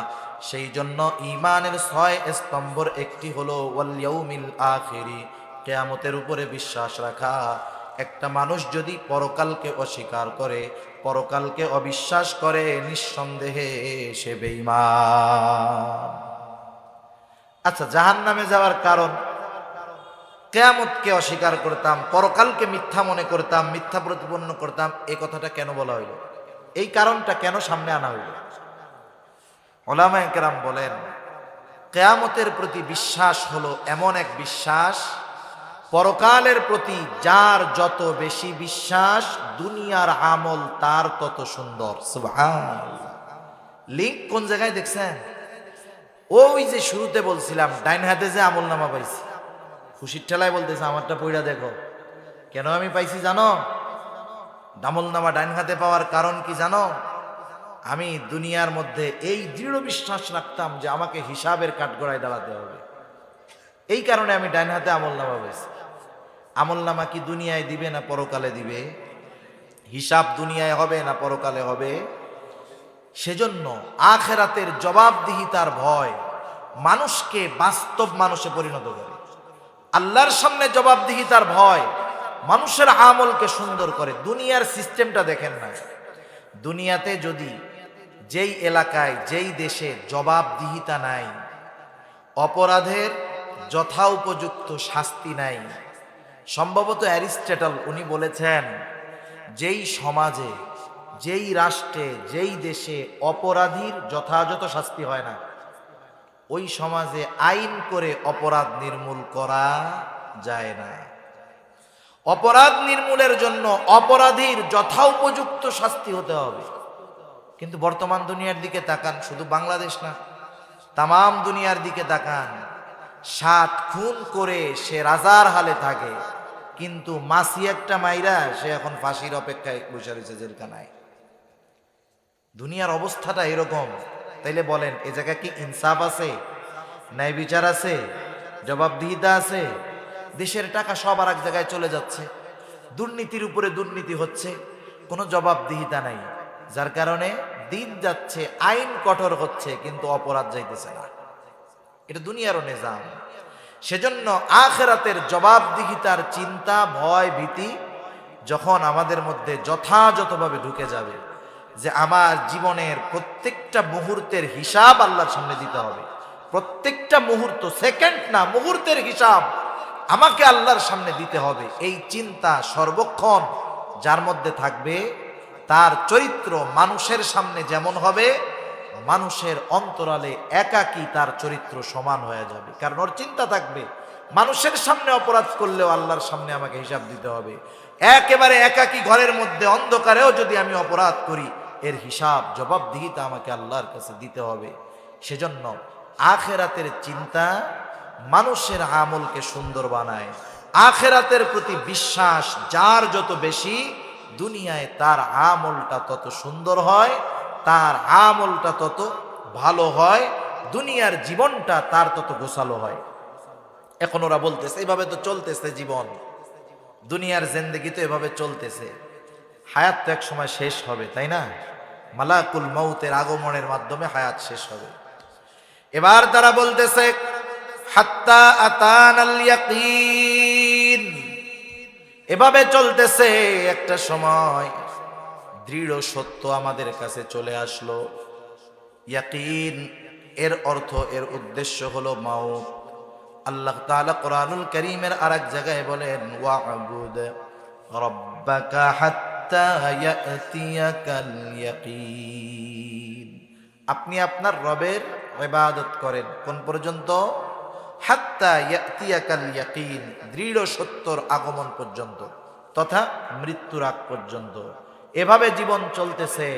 সেই জন্য ঈমানের 6 স্তম্ভর একটি হলো ওয়াল ইয়াউমিল আখিরি, কিয়ামতের উপরে বিশ্বাস রাখা। একটা মানুষ যদি পরকালকে অস্বীকার করে, পরকালকে অবিশ্বাস করে, নিঃসন্দেহে সে বেঈমান। আচ্ছা, জাহান্নামে যাওয়ার কারণ, কিয়ামতকে অস্বীকার করতাম, পরকালকে মিথ্যা মনে করতাম, মিথ্যা প্রতিপন্ন করতাম, এই কথাটা কেন বলা হইল? এই কারণটা কেন সামনে আনা হইল? উলামায়ে কেরাম বলেন, কিয়ামতের প্রতি বিশ্বাস হলো এমন এক বিশ্বাস, পরকালের প্রতি যার যত বেশি বিশ্বাস, দুনিয়ার আমল তার তত সুন্দর। সুবহানাল্লাহ। লিঙ্ক কোন জায়গায় দেখছেন? ওই যে শুরুতে বলছিলাম, ডাইন হাতে যে আমল নামা পাইছি, খুশির ঠেলায় বলতেছে আমারটা পইড়া দেখো। কেন আমি পাইছি জানো? আমল নামা ডাইন হাতে পাওয়ার কারণ কি জানো? আমি দুনিয়ার মধ্যে এই দৃঢ় বিশ্বাস রাখতাম যে আমাকে হিসাবের কাঠগড়ায় দাঁড়াতে হবে, এই কারণে আমি ডাইন হাতে আমল নামা পাইছি। আমল নামা কি দুনিয়ায় দিবে না পরকালে দিবে? হিসাব দুনিয়ায় হবে না পরকালে হবে? সেজন্য আখিরাতের জবাবদিহিতার ভয় মানুষকে বাস্তব মানুষে পরিণত করে। আল্লাহর সামনে জবাবদিহিতার ভয় মানুষের আমলকে সুন্দর করে। দুনিয়ার সিস্টেমটা দেখেন না, দুনিয়াতে যদি যেই এলাকায় যেই দেশে জবাবদিহিতা নাই, অপরাধের যথাউপযুক্ত শাস্তি নাই। সম্ভবত অ্যারিস্টটল উনি বলেছেন, যেই সমাজে, যেই রাষ্ট্রে, যেই দেশে অপরাধীর যথাযথ শাস্তি হয় না, ওই সমাজে আইন করে অপরাধ নির্মূল করা যায় না। অপরাধ নির্মূলের জন্য অপরাধীর যথাউপযুক্ত শাস্তি হতে হবে। কিন্তু বর্তমান দুনিয়ার দিকে তাকান, শুধু বাংলাদেশ না, তামাম দুনিয়ার দিকে তাকান। 7 খুন করে সে রাজার হালে থাকে, কিন্তু মাসি একটা মাইরা সে এখন ফাঁসির অপেক্ষায় বসে রয়েছে জেলখানায়। দুনিয়ার অবস্থাটা এরকম। তাইলে বলেন, এ জায়গায় কি ইনসাফ আছে? ন্যায় বিচার আছে? জবাবদিহিতা আছে? দেশের টাকা সব আর এক জায়গায় চলে যাচ্ছে, দুর্নীতির উপরে দুর্নীতি হচ্ছে, কোনো জবাবদিহিতা নাই। যার কারণে দিন যাচ্ছে, আইন কঠোর হচ্ছে, কিন্তু অপরাধ যাইতেছে না। এটা দুনিয়ারও নিজাম। সেজন্য আখিরাতের জবাবদিহিতার চিন্তা, ভয়, ভীতি যখন আমাদের মধ্যে যথাযথভাবে ঢুকে যাবে, যে আমার জীবনের প্রত্যেকটা মুহূর্তের হিসাব আল্লাহর সামনে দিতে হবে, প্রত্যেকটা মুহূর্ত, সেকেন্ড না, মুহূর্তের হিসাব আমাকে আল্লাহর সামনে দিতে হবে, এই চিন্তা সর্বক্ষণ যার মধ্যে থাকবে, তার চরিত্র মানুষের সামনে যেমন হবে, মানুষের অন্তরালে একাকী তার চরিত্র সমান হয়ে যাবে। কারণ ওর চিন্তা থাকবে, মানুষের সামনে অপরাধ করলেও আল্লাহর সামনে আমাকে হিসাব দিতে হবে। একেবারে একাকী ঘরের মধ্যে অন্ধকারেও যদি আমি অপরাধ করি, এর হিসাব জবাবদিহিতা আমাকে আল্লাহর কাছে দিতে হবে। সেজন্য আখেরাতের চিন্তা মানুষের আমলকে সুন্দর বানায়। আখেরাতের প্রতি বিশ্বাস যার যত বেশি, দুনিয়ায় তার আমলটা তত সুন্দর হয়, তার আমলটা তত ভালো হয়, দুনিয়ার জীবনটা তার তত গোছালো হয়। এখন ওরা বলতেছে এভাবে তো চলতেছে জীবন, দুনিয়ার জিন্দেগি তো এভাবে চলতেছে, হায়াত তো এক সময় শেষ হবে, তাই না? মালাকুল মউতের আগমনের মাধ্যমে হায়াত শেষ হবে। এবার তারা বলতেছে হাত্তা আতানাল ইয়াকিন, এভাবে চলতেছে, একটা সময় দৃঢ় সত্য আমাদের কাছে চলে আসলো। ইয়াকিন এর অর্থ, এর উদ্দেশ্য হলো মাউত। আল্লাহ তাআলা কোরআনুল কারীমের আরেক জায়গায় বলেন, ওয়া'বুদ রাব্বাকা হাত্তা ইয়াতিয়াকাল ইয়াকিন, আপনি আপনার রবের ইবাদত করেন কোন পর্যন্ত? হাত্তা ইয়াতিয়াকাল ইয়াকিন, দৃঢ় সত্যর আগমন পর্যন্ত, তথা মৃত্যুর আগ পর্যন্ত। এভাবে জীবন চলতেছে।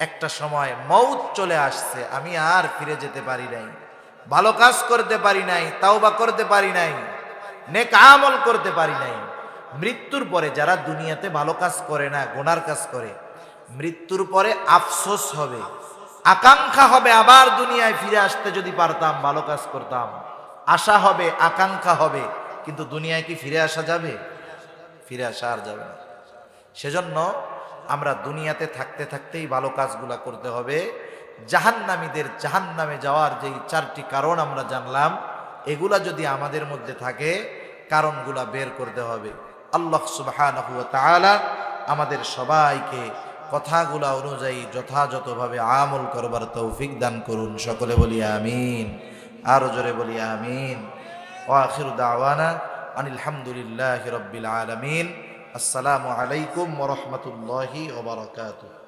একটা সময় মউত চলে আসছে, আমি আর ফিরে যেতে পারি নাই, ভালো কাজ করতে পারি নাই, তাওবা করতে পারি নাই, নেক আমল করতে পারি নাই। মৃত্যুর পরে যারা দুনিয়াতে ভালো কাজ করে না, গুনার কাজ করে, মৃত্যুর পরে আফসোস হবে, আকাঙ্ক্ষা হবে আবার দুনিয়ায় ফিরে আসতে যদি পারতাম, ভালো কাজ করতাম। আশা হবে, আকাঙ্ক্ষা হবে, কিন্তু দুনিয়ায় কি ফিরে আসা যাবে? ফিরে আসা আর যাবে না। সেজন্য আমরা দুনিয়াতে থাকতে থাকতেই ভালো কাজগুলা করতে হবে। জাহান্নামীদের জাহান্নামে যাওয়ার যেই 4টি কারণ আমরা জানলাম, এগুলা যদি আমাদের মধ্যে থাকে, কারণগুলা বের করতে হবে। আল্লাহ সুবহানাহু ওয়া তাআলা আমাদের সবাইকে কথাগুলা অনুযায়ী যথাযথভাবে আমল করবার তৌফিক দান করুন। সকলে বলি আমিন, আরো জোরে বলি আমিন। ওয়া আখিরু দাওয়ানা আনিল হামদুলিল্লাহি রাব্বিল আলামিন। আসসালামু আলাইকুম ওয়া রাহমাতুল্লাহি ওয়া বারাকাতুহু।